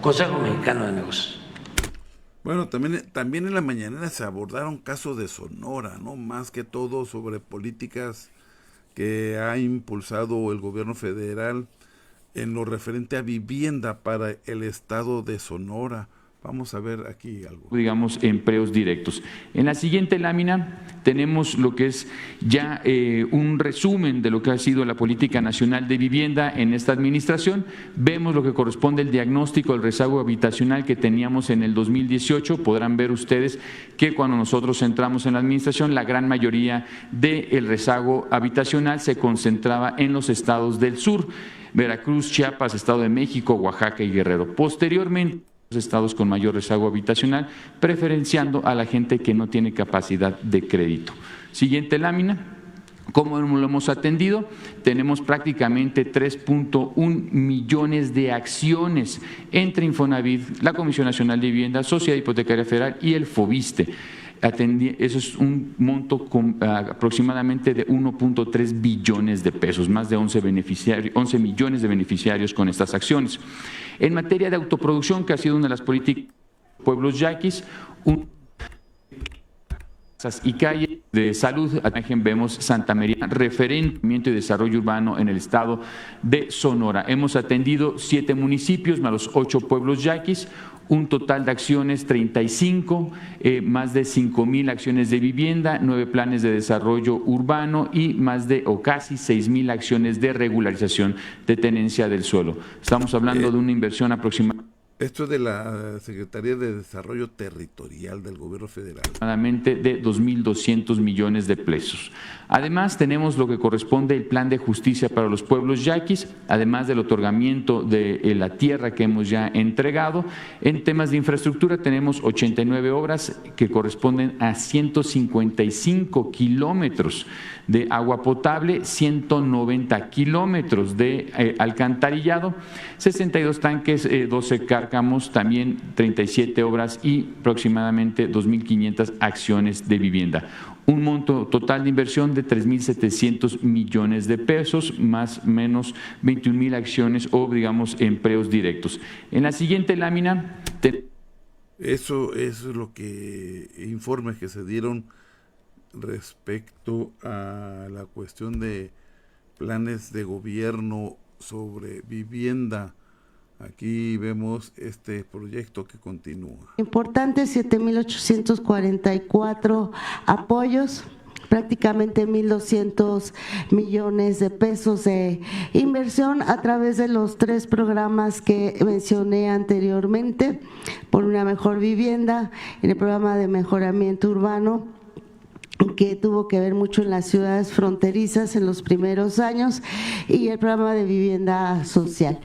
Consejo Mexicano de Negocios. Bueno, también en la mañanera se abordaron casos de Sonora, ¿no? Más que todo sobre políticas que ha impulsado el gobierno federal en lo referente a vivienda para el estado de Sonora. Vamos a ver aquí algo. Digamos, empleos directos. En la siguiente lámina tenemos lo que es ya un resumen de lo que ha sido la política nacional de vivienda en esta administración. Vemos lo que corresponde al diagnóstico del rezago habitacional que teníamos en el 2018. Podrán ver ustedes que cuando nosotros entramos en la administración, la gran mayoría del rezago habitacional se concentraba en los estados del sur: Veracruz, Chiapas, Estado de México, Oaxaca y Guerrero. Posteriormente, estados con mayor rezago habitacional, preferenciando a la gente que no tiene capacidad de crédito. Siguiente lámina. ¿Cómo lo hemos atendido? Tenemos prácticamente 3.1 millones de acciones entre Infonavit, la Comisión Nacional de Vivienda, Sociedad Hipotecaria Federal y el FOBISTE. Eso es un monto aproximadamente de 1.3 billones de pesos, más de 11 millones de beneficiarios con estas acciones. En materia de autoproducción, que ha sido una de las políticas de pueblos yaquis, y calles de salud, vemos Santa María, referente y desarrollo urbano en el estado de Sonora. Hemos atendido 7 municipios más los 8 pueblos yaquis, un total de acciones 35, más de 5,000 acciones de vivienda, 9 planes de desarrollo urbano y más de o casi 6,000 acciones de regularización de tenencia del suelo. Estamos hablando de una inversión aproximada. Esto es de la Secretaría de Desarrollo Territorial del Gobierno Federal. Aproximadamente de 2.200 millones de pesos. Además, tenemos lo que corresponde al Plan de Justicia para los Pueblos Yaquis, además del otorgamiento de la tierra que hemos ya entregado. En temas de infraestructura tenemos 89 obras que corresponden a 155 kilómetros de agua potable, 190 kilómetros de alcantarillado, 62 tanques, 12 carcas abarcamos también 37 obras y aproximadamente 2.500 acciones de vivienda. Un monto total de inversión de 3.700 millones de pesos, más o menos 21,000 acciones o, digamos, empleos directos. En la siguiente lámina... Eso es lo que informes que se dieron respecto a la cuestión de planes de gobierno sobre vivienda. Aquí vemos este proyecto que continúa. Importante, 7.844 apoyos, prácticamente 1.200 millones de pesos de inversión a través de los 3 programas que mencioné anteriormente, por una mejor vivienda, en el programa de mejoramiento urbano, que tuvo que ver mucho en las ciudades fronterizas en los primeros años, y el programa de vivienda social.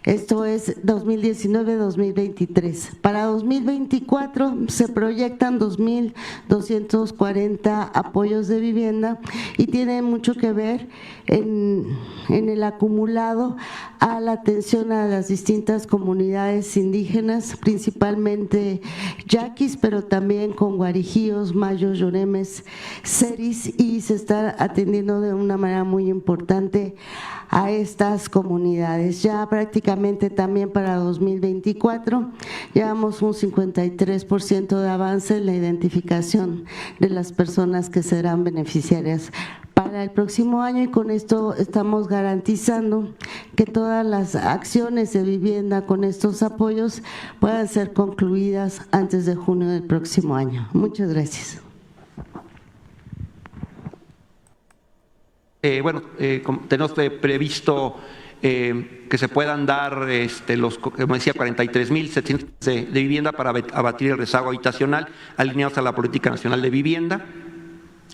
Esto es 2019-2023. Para 2024 se proyectan 2.240 apoyos de vivienda y tiene mucho que ver en el acumulado a la atención a las distintas comunidades indígenas, principalmente yaquis, pero también con guarijíos, mayos, yoremes, seris, y se está atendiendo de una manera muy importante a estas comunidades. Ya prácticamente también para 2024 llevamos un 53% de avance en la identificación de las personas que serán beneficiarias para el próximo año, y con esto estamos garantizando que todas las acciones de vivienda con estos apoyos puedan ser concluidas antes de junio del próximo año. Muchas gracias. Tenemos previsto que se puedan dar los, como decía, 43.700 de vivienda para abatir el rezago habitacional, alineados a la Política Nacional de Vivienda.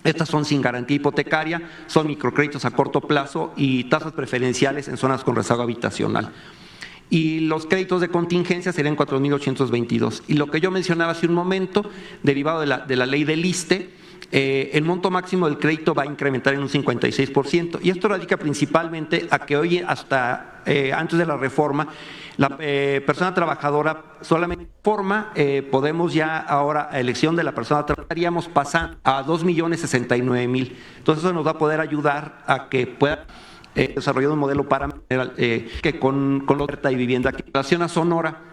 Estas son sin garantía hipotecaria, son microcréditos a corto plazo y tasas preferenciales en zonas con rezago habitacional. Y los créditos de contingencia serían 4.822. Y lo que yo mencionaba hace un momento, derivado de la ley del ISSSTE, el monto máximo del crédito va a incrementar en un 56%, y esto radica principalmente a que hoy, hasta antes de la reforma, la persona trabajadora solamente forma, podemos ya ahora, a elección de la persona, estaríamos pasando a 2.069.000. Entonces eso nos va a poder ayudar a que pueda desarrollar un modelo para que con la oferta de vivienda. En relación a Sonora,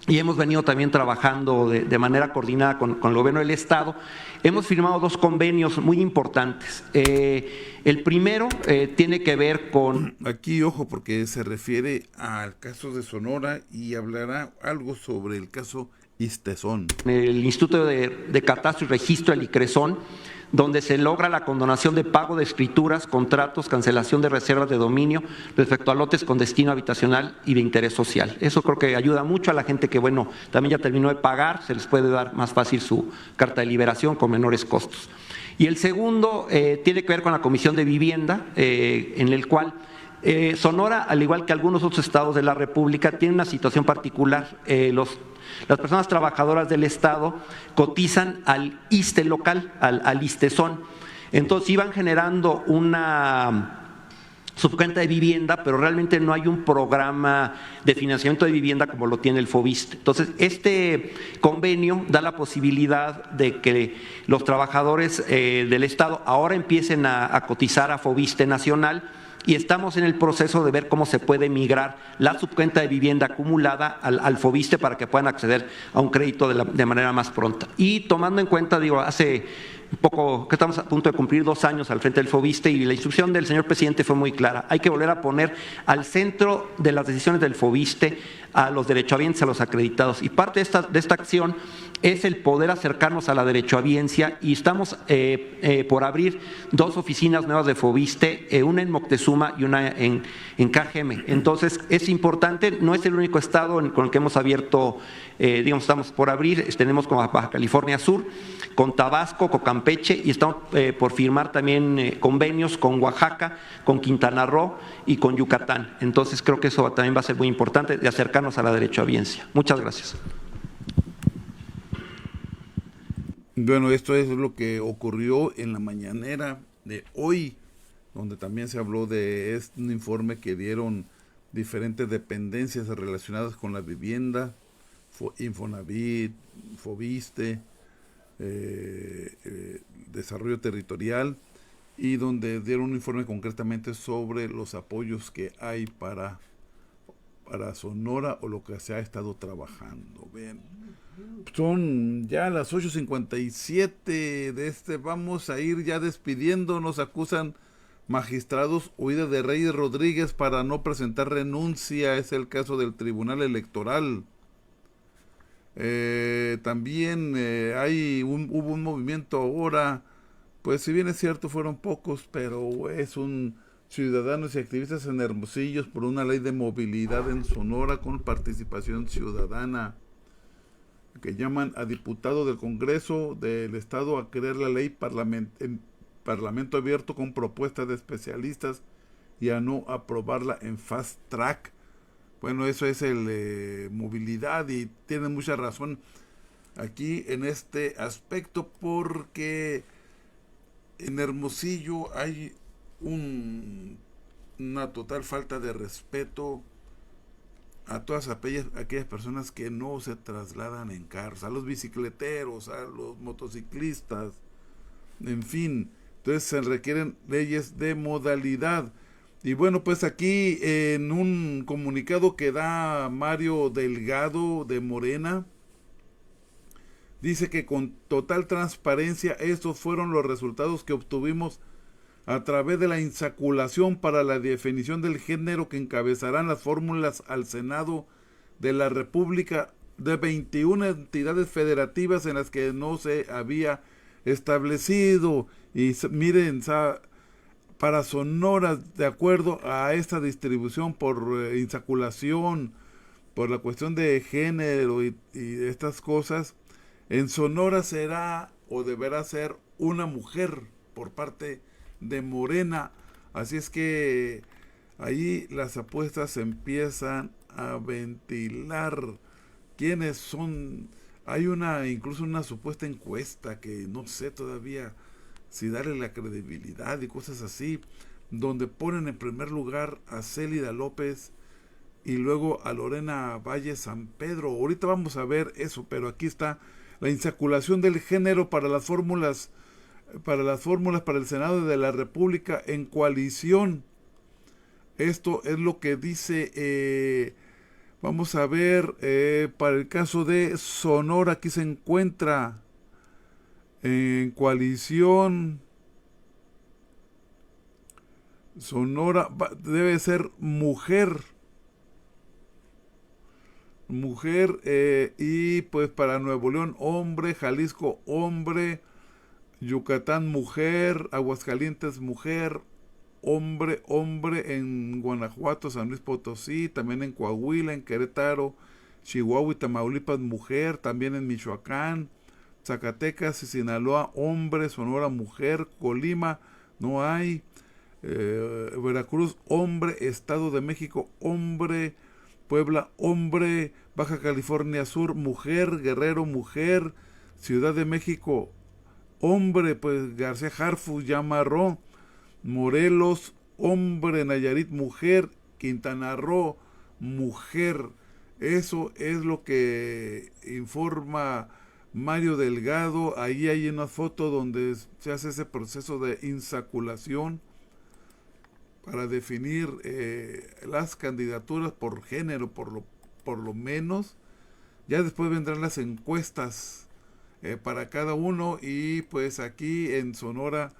y hemos venido también trabajando de manera coordinada con el gobierno del Estado, hemos firmado 2 convenios muy importantes. El primero tiene que ver con… Aquí, ojo, porque se refiere al caso de Sonora y hablará algo sobre el caso Istezón. El Instituto de Catastro y Registro, el ICRESON, donde se logra la condonación de pago de escrituras, contratos, cancelación de reservas de dominio respecto a lotes con destino habitacional y de interés social. Eso creo que ayuda mucho a la gente que, bueno, también ya terminó de pagar, se les puede dar más fácil su carta de liberación con menores costos. Y el segundo tiene que ver con la Comisión de Vivienda, en el cual Sonora, al igual que algunos otros estados de la República, tiene una situación particular. Las personas trabajadoras del Estado cotizan al ISSSTE local, al ISSSTEZON. Entonces iban generando una subcuenta de vivienda, pero realmente no hay un programa de financiamiento de vivienda como lo tiene el FOVISSSTE. Entonces, este convenio da la posibilidad de que los trabajadores del Estado ahora empiecen a cotizar a FOVISSSTE Nacional, y estamos en el proceso de ver cómo se puede migrar la subcuenta de vivienda acumulada al FOVISSSTE para que puedan acceder a un crédito de manera más pronta. Y tomando en cuenta, digo, hace un poco que estamos a punto de cumplir 2 años al frente del FOVISSSTE, y la instrucción del señor presidente fue muy clara: hay que volver a poner al centro de las decisiones del FOVISSSTE a los derechohabientes, a los acreditados, y parte de esta acción es el poder acercarnos a la derechohabiencia, y estamos por abrir 2 oficinas nuevas de FOVISSSTE, una en Moctezuma y una en KGM. Entonces es importante, no es el único estado con el que hemos abierto, digamos, estamos por abrir, tenemos con Baja California Sur, con Tabasco, con Campeche, y estamos por firmar también convenios con Oaxaca, con Quintana Roo y con Yucatán. Entonces creo que eso también va a ser muy importante, de acercarnos a la derechohabiencia. Muchas gracias. Bueno, esto es lo que ocurrió en la mañanera de hoy, donde también se habló de un informe que dieron diferentes dependencias relacionadas con la vivienda, Infonavit, Fobiste, Desarrollo Territorial, y donde dieron un informe concretamente sobre los apoyos que hay para Sonora o lo que se ha estado trabajando. Bien, son ya las 8:57 de vamos a ir ya despidiendo. Nos acusan magistrados huida de Reyes Rodríguez para no presentar renuncia, es el caso del Tribunal Electoral. También hubo un movimiento ahora, pues si bien es cierto fueron pocos, pero es un ciudadanos y activistas en Hermosillo por una ley de movilidad en Sonora con participación ciudadana, que llaman a diputado del Congreso del Estado a crear la ley en Parlamento abierto con propuestas de especialistas y a no aprobarla en fast track. Bueno, eso es movilidad, y tienen mucha razón aquí en este aspecto, porque en Hermosillo hay una total falta de respeto a todas aquellas personas que no se trasladan en carros, a los bicicleteros, a los motociclistas, en fin. Entonces se requieren leyes de modalidad. Y bueno, pues aquí en un comunicado que da Mario Delgado de Morena, dice que con total transparencia estos fueron los resultados que obtuvimos a través de la insaculación para la definición del género que encabezarán las fórmulas al Senado de la República de 21 entidades federativas en las que no se había establecido. Y miren, para Sonora, de acuerdo a esta distribución por insaculación, por la cuestión de género y estas cosas, en Sonora será o deberá ser una mujer por parte de Morena. Así es que ahí las apuestas empiezan a ventilar quiénes son. Hay incluso una supuesta encuesta que no sé todavía si darle la credibilidad y cosas así, donde ponen en primer lugar a Célida López y luego a Lorena Valle San Pedro. Ahorita vamos a ver eso, pero aquí está la insaculación del género para las fórmulas para el Senado de la República en coalición. Esto es lo que dice, vamos a ver, para el caso de Sonora, aquí se encuentra en coalición. Sonora debe ser mujer, y pues para Nuevo León hombre, Jalisco hombre, Yucatán mujer, Aguascalientes mujer, hombre, en Guanajuato, San Luis Potosí, también en Coahuila, en Querétaro, Chihuahua y Tamaulipas mujer, también en Michoacán, Zacatecas y Sinaloa hombre, Sonora mujer, Colima no hay, Veracruz hombre, Estado de México hombre, Puebla hombre, Baja California Sur mujer, Guerrero mujer, Ciudad de México hombre, pues García Harfuch ya amarró, Morelos hombre, Nayarit mujer, Quintana Roo mujer. Eso es lo que informa Mario Delgado. Ahí hay una foto donde se hace ese proceso de insaculación para definir las candidaturas por género, por lo menos. Ya después vendrán las encuestas para cada uno, y pues aquí en Sonora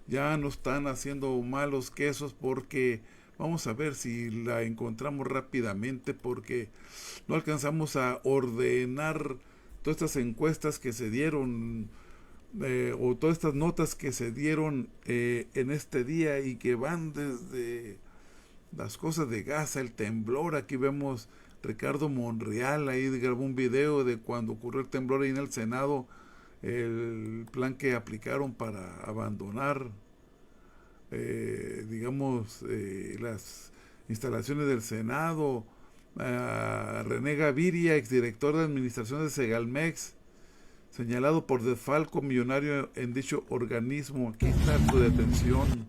ya no están haciendo malos quesos, porque vamos a ver si la encontramos rápidamente, porque no alcanzamos a ordenar todas estas encuestas que se dieron o todas estas notas que se dieron en este día, y que van desde las cosas de Gaza, el temblor. Aquí vemos Ricardo Monreal, ahí grabó un video de cuando ocurrió el temblor ahí en el Senado, el plan que aplicaron para abandonar las instalaciones del Senado. René Gaviria, exdirector de administración de Segalmex, señalado por desfalco millonario en dicho organismo. Aquí está su detención.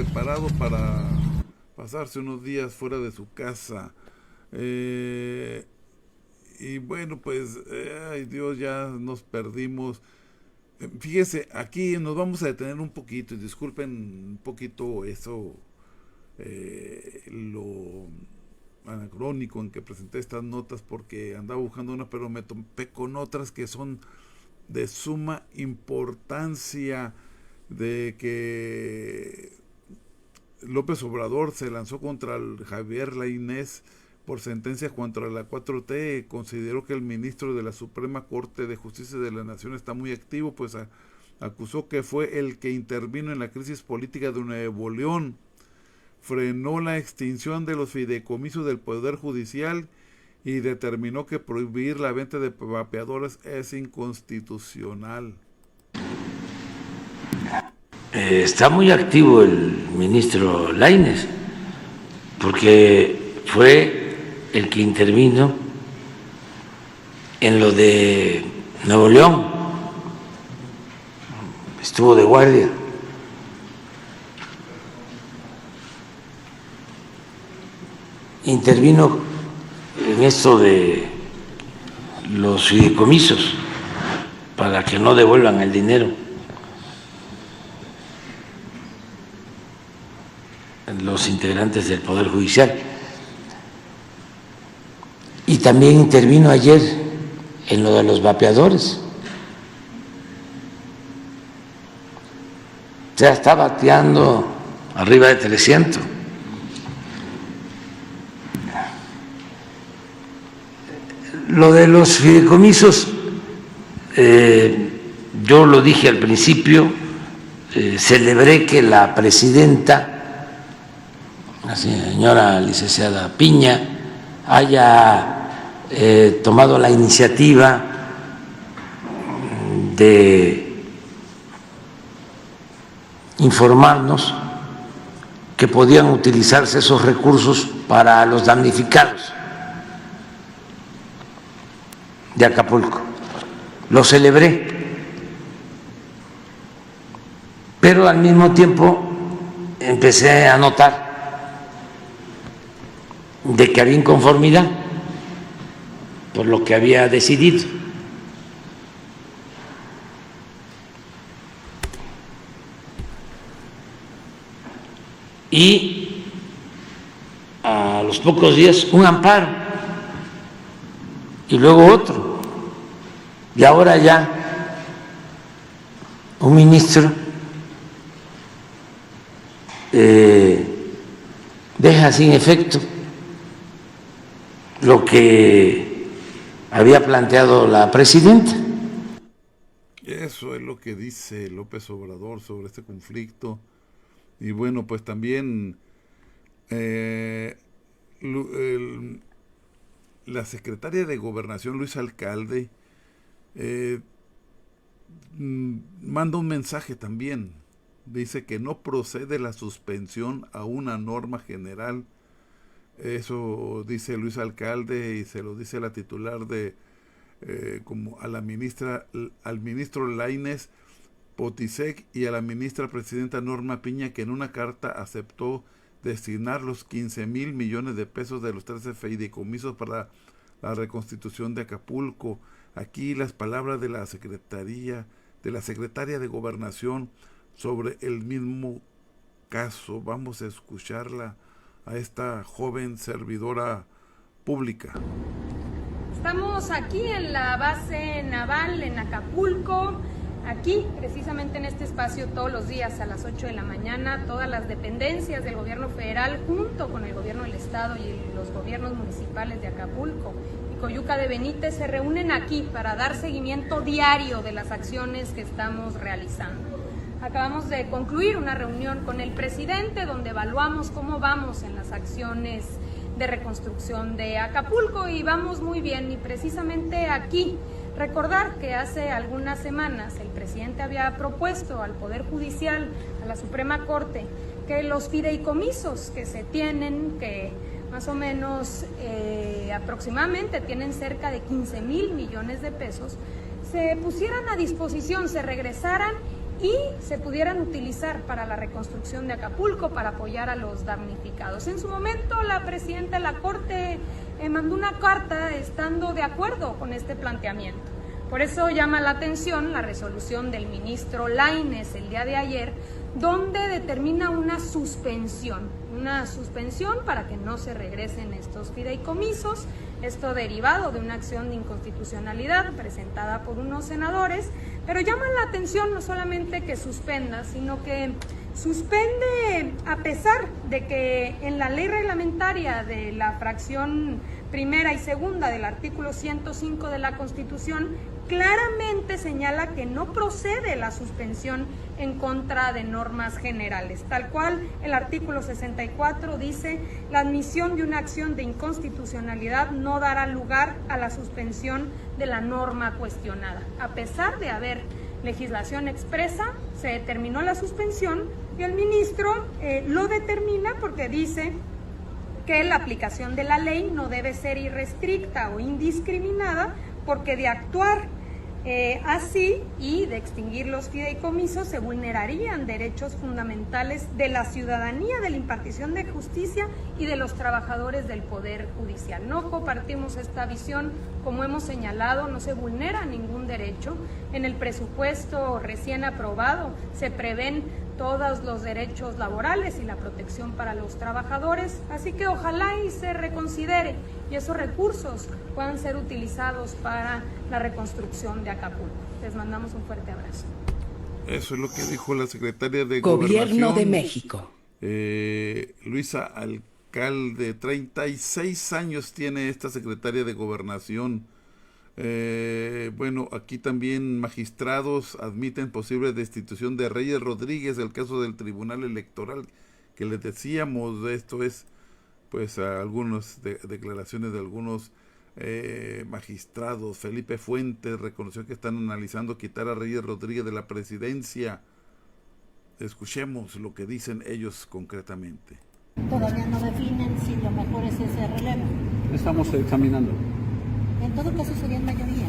preparado para pasarse unos días fuera de su casa. Y bueno, pues, ay Dios, ya nos perdimos. Fíjese, aquí nos vamos a detener un poquito, y disculpen un poquito eso, lo anacrónico en que presenté estas notas, porque andaba buscando una, pero me topé con otras que son de suma importancia, de que López Obrador se lanzó contra el Javier Lainez por sentencia contra la 4T. Consideró que el ministro de la Suprema Corte de Justicia de la Nación está muy activo, pues acusó que fue el que intervino en la crisis política de Nuevo León, frenó la extinción de los fideicomisos del Poder Judicial y determinó que prohibir la venta de vapeadores es inconstitucional. Está muy activo el ministro Lainez, porque fue el que intervino en lo de Nuevo León, estuvo de guardia. Intervino en esto de los fideicomisos para que no devuelvan el dinero. Los integrantes del Poder Judicial. Y también intervino ayer en lo de los vapeadores. O sea, está bateando arriba de 300. Lo de los fideicomisos, yo lo dije al principio, celebré que la presidenta, la señora licenciada Piña, haya tomado la iniciativa de informarnos que podían utilizarse esos recursos para los damnificados de Acapulco. Lo celebré, pero al mismo tiempo empecé a notar de que había inconformidad por lo que había decidido. Y a los pocos días un amparo y luego otro, y ahora ya un ministro deja sin efecto lo que había planteado la presidenta. Eso es lo que dice López Obrador sobre este conflicto. Y bueno, pues también la secretaria de Gobernación, Luisa Alcalde, manda un mensaje también. Dice que no procede la suspensión a una norma general. Eso dice Luis Alcalde, y se lo dice la titular de como a la ministra, al ministro Lainez Potisek, y a la ministra presidenta Norma Piña, que en una carta aceptó destinar los 15,000 millones de pesos de los 13 fideicomisos para la reconstitución de Acapulco. Aquí las palabras de la secretaria de Gobernación sobre el mismo caso. Vamos a escucharla a esta joven servidora pública. Estamos aquí en la base naval en Acapulco, aquí precisamente en este espacio todos los días a las 8 de la mañana, todas las dependencias del gobierno federal junto con el gobierno del estado y los gobiernos municipales de Acapulco y Coyuca de Benítez se reúnen aquí para dar seguimiento diario de las acciones que estamos realizando. Acabamos de concluir una reunión con el presidente donde evaluamos cómo vamos en las acciones de reconstrucción de Acapulco y vamos muy bien. Y precisamente aquí recordar que hace algunas semanas el presidente había propuesto al Poder Judicial, a la Suprema Corte, que los fideicomisos que se tienen, que más o menos aproximadamente tienen cerca de 15,000 millones de pesos, se pusieran a disposición, se regresaran y se pudieran utilizar para la reconstrucción de Acapulco, para apoyar a los damnificados. En su momento, la presidenta de la Corte mandó una carta estando de acuerdo con este planteamiento. Por eso llama la atención la resolución del ministro Lainez el día de ayer, donde determina una suspensión para que no se regresen estos fideicomisos, esto derivado de una acción de inconstitucionalidad presentada por unos senadores, pero llama la atención no solamente que suspenda, sino que suspende a pesar de que en la ley reglamentaria de la fracción primera y segunda del artículo 105 de la Constitución claramente señala que no procede la suspensión en contra de normas generales. Tal cual el artículo 64 dice: la admisión de una acción de inconstitucionalidad no dará lugar a la suspensión de la norma cuestionada. A pesar de haber legislación expresa, se determinó la suspensión y el ministro lo determina porque dice que la aplicación de la ley no debe ser irrestricta o indiscriminada, porque de actuar así y de extinguir los fideicomisos se vulnerarían derechos fundamentales de la ciudadanía, de la impartición de justicia y de los trabajadores del Poder Judicial. No compartimos esta visión. Como hemos señalado, no se vulnera ningún derecho. En el presupuesto recién aprobado se prevén todos los derechos laborales y la protección para los trabajadores, así que ojalá y se reconsidere y esos recursos puedan ser utilizados para la reconstrucción de Acapulco. Les mandamos un fuerte abrazo. Eso es lo que dijo la secretaria de Gobierno de México. Luisa Alcalde. 36 años tiene esta secretaria de Gobernación. Bueno, aquí también magistrados admiten posible destitución de Reyes Rodríguez, el caso del Tribunal Electoral que les decíamos. Esto es pues algunas declaraciones de algunos magistrados. Felipe Fuentes reconoció que están analizando quitar a Reyes Rodríguez de la presidencia. Escuchemos lo que dicen ellos concretamente. Todavía no definen si lo mejor es ese relevo. Estamos examinando. En todo caso sería en mayoría.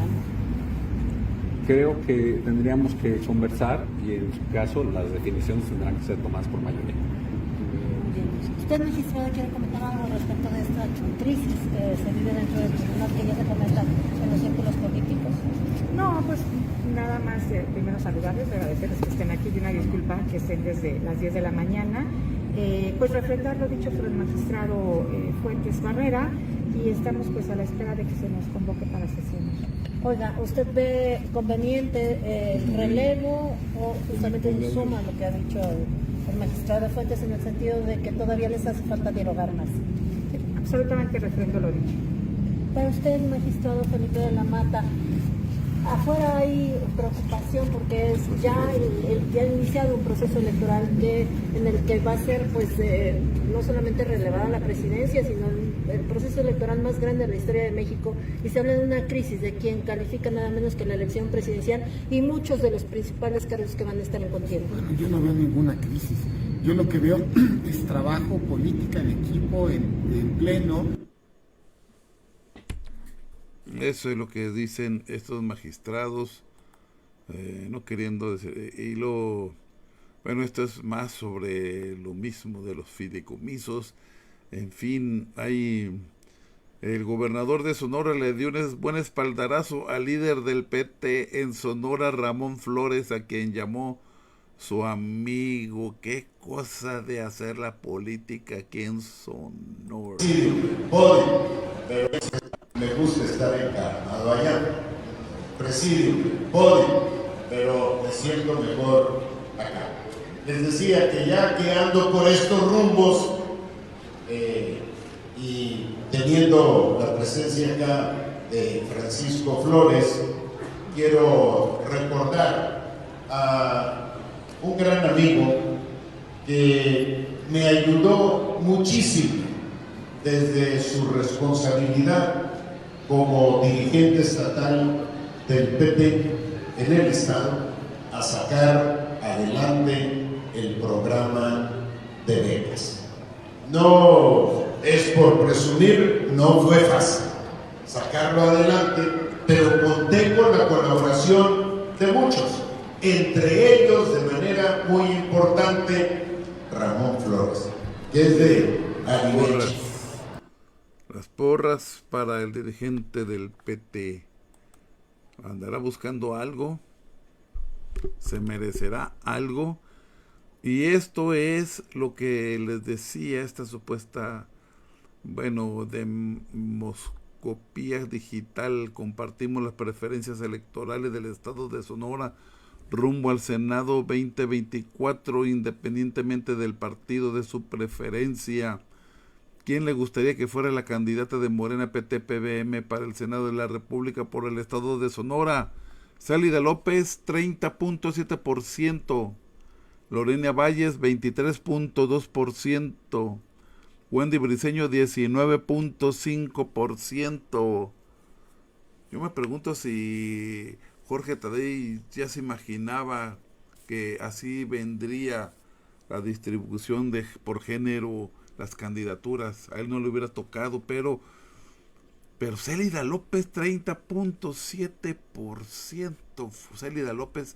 Creo que tendríamos que conversar y en su caso las definiciones tendrán que ser tomadas por mayoría. ¿Usted, magistrado, quiere comentar algo respecto de esta crisis que se vive dentro del tribunal, que ya se comenta en los círculos políticos? No, pues nada más, primero saludarles, agradecerles que estén aquí y una disculpa que estén desde las 10 de la mañana. Pues refrendar lo dicho por el magistrado Fuentes Barrera, y estamos pues a la espera de que se nos convoque para sesiones. Oiga, ¿usted ve conveniente el relevo o justamente suma a lo que ha dicho el magistrado Fuentes en el sentido de que todavía les hace falta dialogar más? Absolutamente refrendo lo dicho. Para usted, magistrado Felipe de la Mata, afuera hay preocupación porque ya ha iniciado un proceso electoral en el que va a ser pues no solamente relevada la presidencia, sino el proceso electoral más grande de la historia de México, y se habla de una crisis de quien califica nada menos que la elección presidencial y muchos de los principales cargos que van a estar en contienda. Bueno, yo no veo ninguna crisis. Yo lo que veo es trabajo, política en equipo, en pleno. Eso es lo que dicen estos magistrados, no queriendo decir, bueno, esto es más sobre lo mismo de los fideicomisos. En fin, el gobernador de Sonora le dio un buen espaldarazo al líder del PT en Sonora, Ramón Flores, a quien llamó su amigo. Qué cosa de hacer la política aquí en Sonora. Sí, hoy, pero me gusta estar encarnado allá. Presidio, hoy, pero me siento mejor acá. Les decía que ya que ando por estos rumbos y teniendo la presencia acá de Francisco Flores, quiero recordar a un gran amigo que me ayudó muchísimo desde su responsabilidad como dirigente estatal del PT en el estado a sacar adelante el programa de becas. No es por presumir, no fue fácil sacarlo adelante, pero conté con la colaboración de muchos, entre ellos de manera muy importante Ramón Flores, que es de Arimeche. Las porras para el dirigente del PT. ¿Andará buscando algo? ¿Se merecerá algo? Y esto es lo que les decía, esta supuesta, demoscopía digital. Compartimos las preferencias electorales del estado de Sonora rumbo al Senado 2024, independientemente del partido de su preferencia. ¿Quién le gustaría que fuera la candidata de Morena PT-PBM para el Senado de la República por el estado de Sonora? Célida López, 30.7%. Lorena Valles, 23.2%. Wendy Briceño, 19.5%. Yo me pregunto si Jorge Tadei ya se imaginaba que así vendría la distribución por género, las candidaturas. A él no le hubiera tocado, pero Célida López, 30.7%. Célida López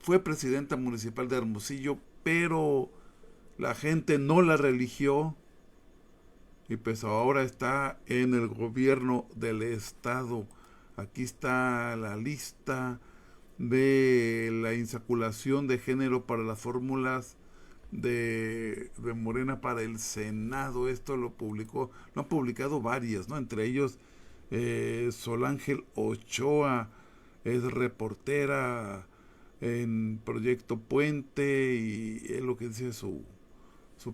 fue presidenta municipal de Hermosillo, pero la gente no la religió y pues ahora está en el gobierno del estado. Aquí está la lista de la insaculación de género para las fórmulas de Morena para el Senado. Esto lo han publicado varias, ¿no? Entre ellos Solángel Ochoa es reportera en Proyecto Puente y es lo que dice su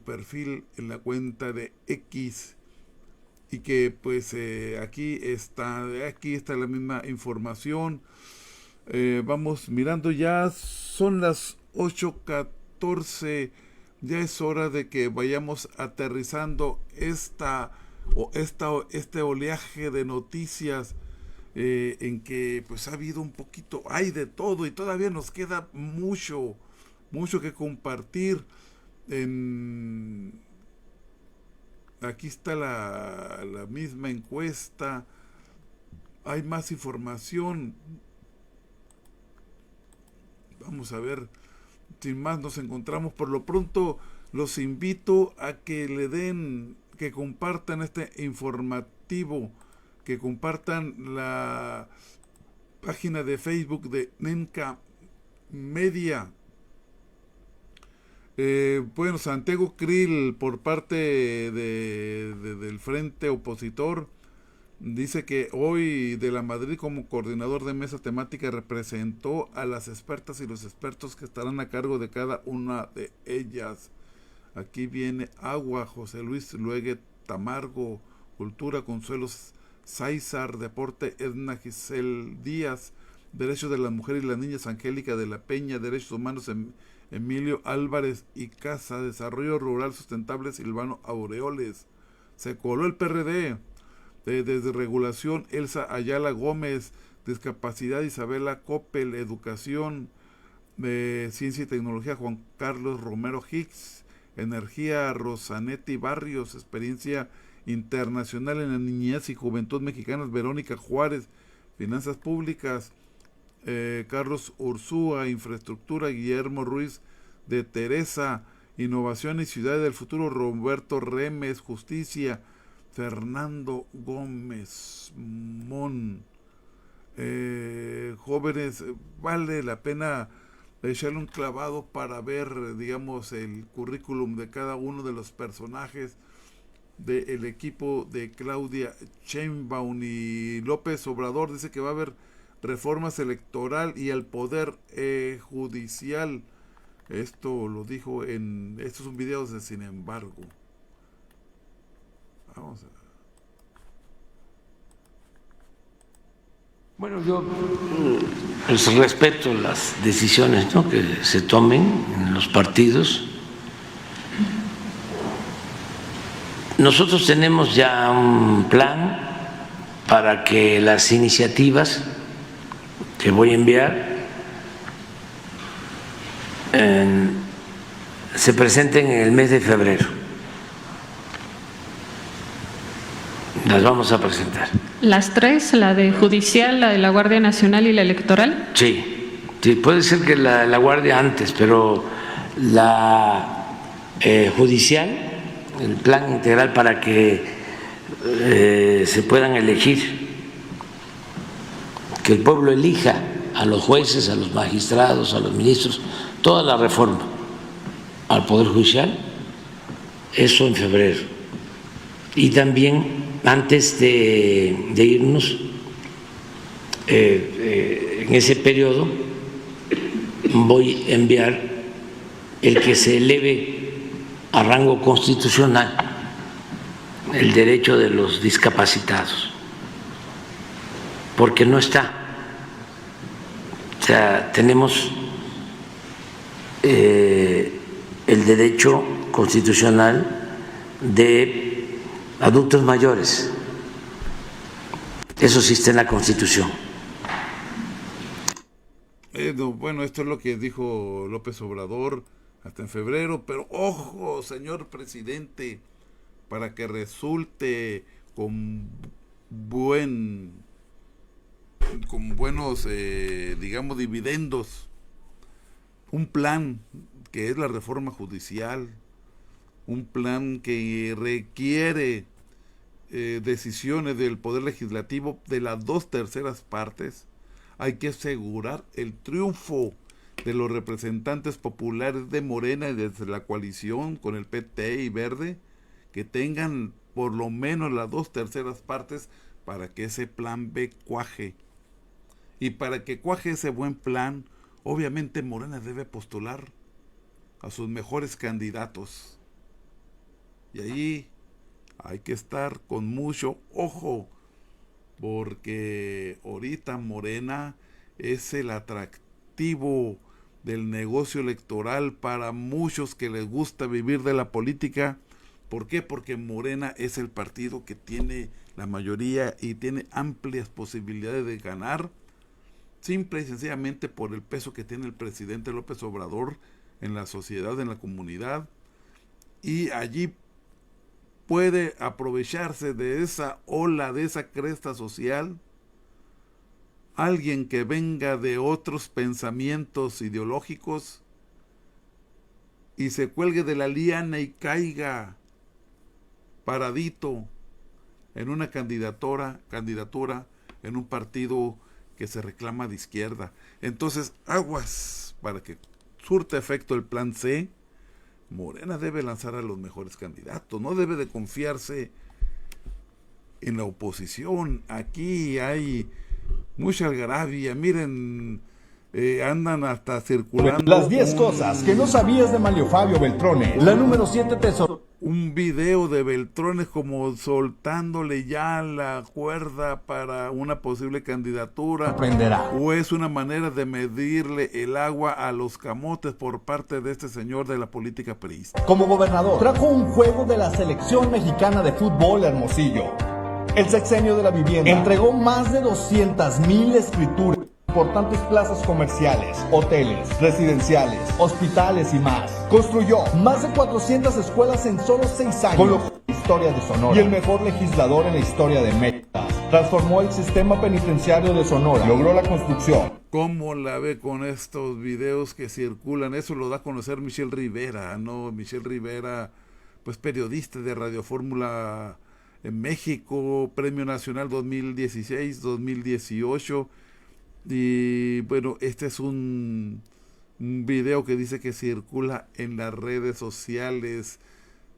perfil en la cuenta de X, y que pues aquí está la misma información. Vamos mirando, ya son las 8:14, ya es hora de que vayamos aterrizando este oleaje de noticias en que pues ha habido un poquito, hay de todo y todavía nos queda mucho que compartir. Aquí está la misma encuesta, hay más información. Vamos a ver, sin más nos encontramos. Por lo pronto los invito a que que compartan este informativo, que compartan la página de Facebook de Nenca Media. Santiago Krill, por parte del Frente Opositor, dice que hoy de la Madrid, como coordinador de mesa temática, representó a las expertas y los expertos que estarán a cargo de cada una de ellas. Aquí viene Agua, José Luis Luegue Tamargo; Cultura, Consuelo Sáizar; Deporte, Edna Giselle Díaz; Derechos de la Mujer y las Niñas, Angélica de la Peña; Derechos Humanos, Emilio Álvarez y Casa; Desarrollo Rural Sustentable, Silvano Aureoles. Se coló el PRD. Desde Regulación, Elsa Ayala Gómez; Discapacidad, Isabela Coppel; Educación, Ciencia y Tecnología, Juan Carlos Romero Hicks; Energía, Rosanetti Barrios; Experiencia Internacional en la Niñez y Juventud Mexicanas, Verónica Juárez; Finanzas Públicas, Carlos Ursúa; Infraestructura, Guillermo Ruiz de Teresa; Innovación y Ciudad del Futuro, Roberto Remes; Justicia, Fernando Gómez Mon. Jóvenes, vale la pena echarle un clavado para ver, digamos, el currículum de cada uno de los personajes del equipo de Claudia Sheinbaum. Y López Obrador dice que va a haber reformas electoral y al poder judicial. Esto lo dijo esto es un video de Sin Embargo. Vamos a ver. Bueno, yo pues respeto las decisiones, ¿no?, que se tomen en los partidos. Nosotros tenemos ya un plan para que las iniciativas que voy a enviar se presenten en el mes de febrero. Las vamos a presentar. ¿Las tres? ¿La de judicial, la de la Guardia Nacional y la electoral? Sí, Sí, puede ser que la guardia antes, pero la judicial, el plan integral para que se puedan elegir, que el pueblo elija a los jueces, a los magistrados, a los ministros, toda la reforma al Poder Judicial, eso en febrero. Y también antes de irnos, en ese periodo voy a enviar el que se eleve a rango constitucional el derecho de los discapacitados, porque no está. O sea, tenemos el derecho constitucional de adultos mayores. Eso sí está en la Constitución. Bueno, esto es lo que dijo López Obrador hasta en febrero, pero ojo, señor presidente, para que resulte con buenos, digamos, dividendos, un plan que es la reforma judicial, un plan que requiere decisiones del Poder Legislativo de las 2/3 partes. Hay que asegurar el triunfo de los representantes populares de Morena y desde la coalición con el PT y Verde, que tengan por lo menos las 2/3 partes para que ese plan B cuaje. Y para que cuaje ese buen plan, obviamente Morena debe postular a sus mejores candidatos. Y ahí hay que estar con mucho ojo, porque ahorita Morena es el atractivo del negocio electoral para muchos que les gusta vivir de la política. ¿Por qué? Porque Morena es el partido que tiene la mayoría y tiene amplias posibilidades de ganar, simple y sencillamente por el peso que tiene el presidente López Obrador en la sociedad, en la comunidad, y allí puede aprovecharse de esa ola, de esa cresta social, alguien que venga de otros pensamientos ideológicos y se cuelgue de la liana y caiga paradito en una candidatura en un partido que se reclama de izquierda. Entonces, aguas, para que surta efecto el plan C, Morena debe lanzar a los mejores candidatos, no debe de confiarse en la oposición. Aquí hay mucha algarabia, miren, andan hasta circulando. Las 10 cosas que no sabías de Manlio Fabio Beltrones. La número 7 un video de Beltrones como soltándole ya la cuerda para una posible candidatura. Aprenderá. O es una manera de medirle el agua a los camotes por parte de este señor de la política priista. Como gobernador, trajo un juego de la selección mexicana de fútbol a Hermosillo. El sexenio de la vivienda entregó más de 200,000 escrituras. Importantes plazas comerciales, hoteles, residenciales, hospitales y más. Construyó más de 400 escuelas en solo 6 años. Con la historia de Sonora y el mejor legislador en la historia de México. Transformó el sistema penitenciario de Sonora. Logró la construcción. ¿Cómo la ve con estos videos que circulan? Eso lo da a conocer Michelle Rivera, ¿no? Michelle Rivera, pues periodista de Radio Fórmula en México, Premio Nacional 2016, 2018. Y bueno, este es un video que dice que circula en las redes sociales.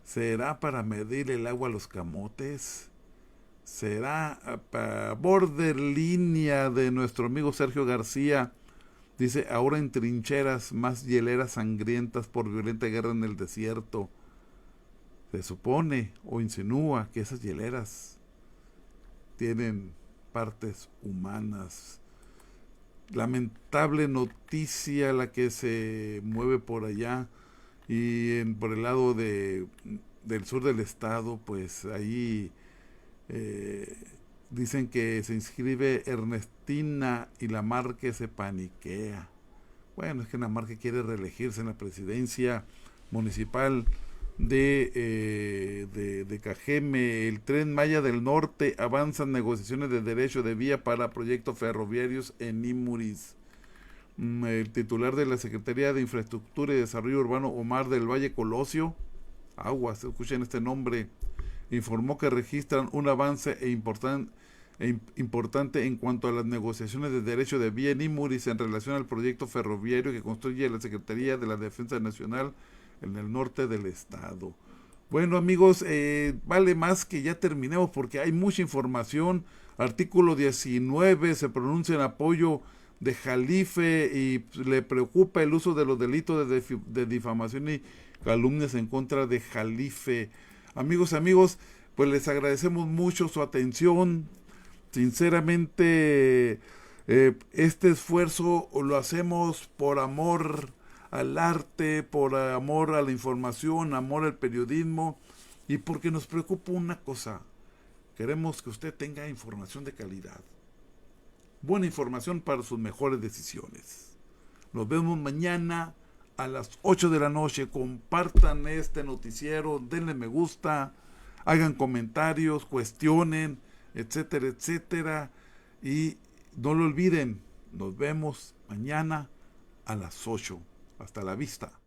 ¿Será para medir el agua a los camotes? ¿Será a border línea de nuestro amigo Sergio García? Dice, ahora en trincheras, más hieleras sangrientas por violenta guerra en el desierto. Se supone o insinúa que esas hieleras tienen partes humanas. Lamentable noticia la que se mueve por allá y por el lado del sur del estado, pues ahí dicen que se inscribe Ernestina y Lamarque se paniquea. Bueno, es que Lamarque quiere reelegirse en la presidencia municipal de Cajeme. El Tren Maya del Norte avanzan negociaciones de derecho de vía para proyectos ferroviarios en Imuris. el titular de la Secretaría de Infraestructura y Desarrollo Urbano, Omar del Valle Colosio, aguas, escuchen este nombre, informó que registran un avance importante en cuanto a las negociaciones de derecho de vía en Imuris en relación al proyecto ferroviario que construye la Secretaría de la Defensa Nacional en el norte del estado. Bueno, amigos, vale más que ya terminemos porque hay mucha información. Artículo 19 se pronuncia en apoyo de Jalife y le preocupa el uso de los delitos de difamación y calumnias en contra de Jalife. Amigos, pues les agradecemos mucho su atención. Sinceramente, este esfuerzo lo hacemos por amor al arte, por amor a la información, amor al periodismo y porque nos preocupa una cosa. Queremos que usted tenga información de calidad. Buena información para sus mejores decisiones. Nos vemos mañana a las 8 de la noche. Compartan este noticiero, denle me gusta, hagan comentarios, cuestionen, etcétera, etcétera. Y no lo olviden, nos vemos mañana a las 8. Hasta la vista.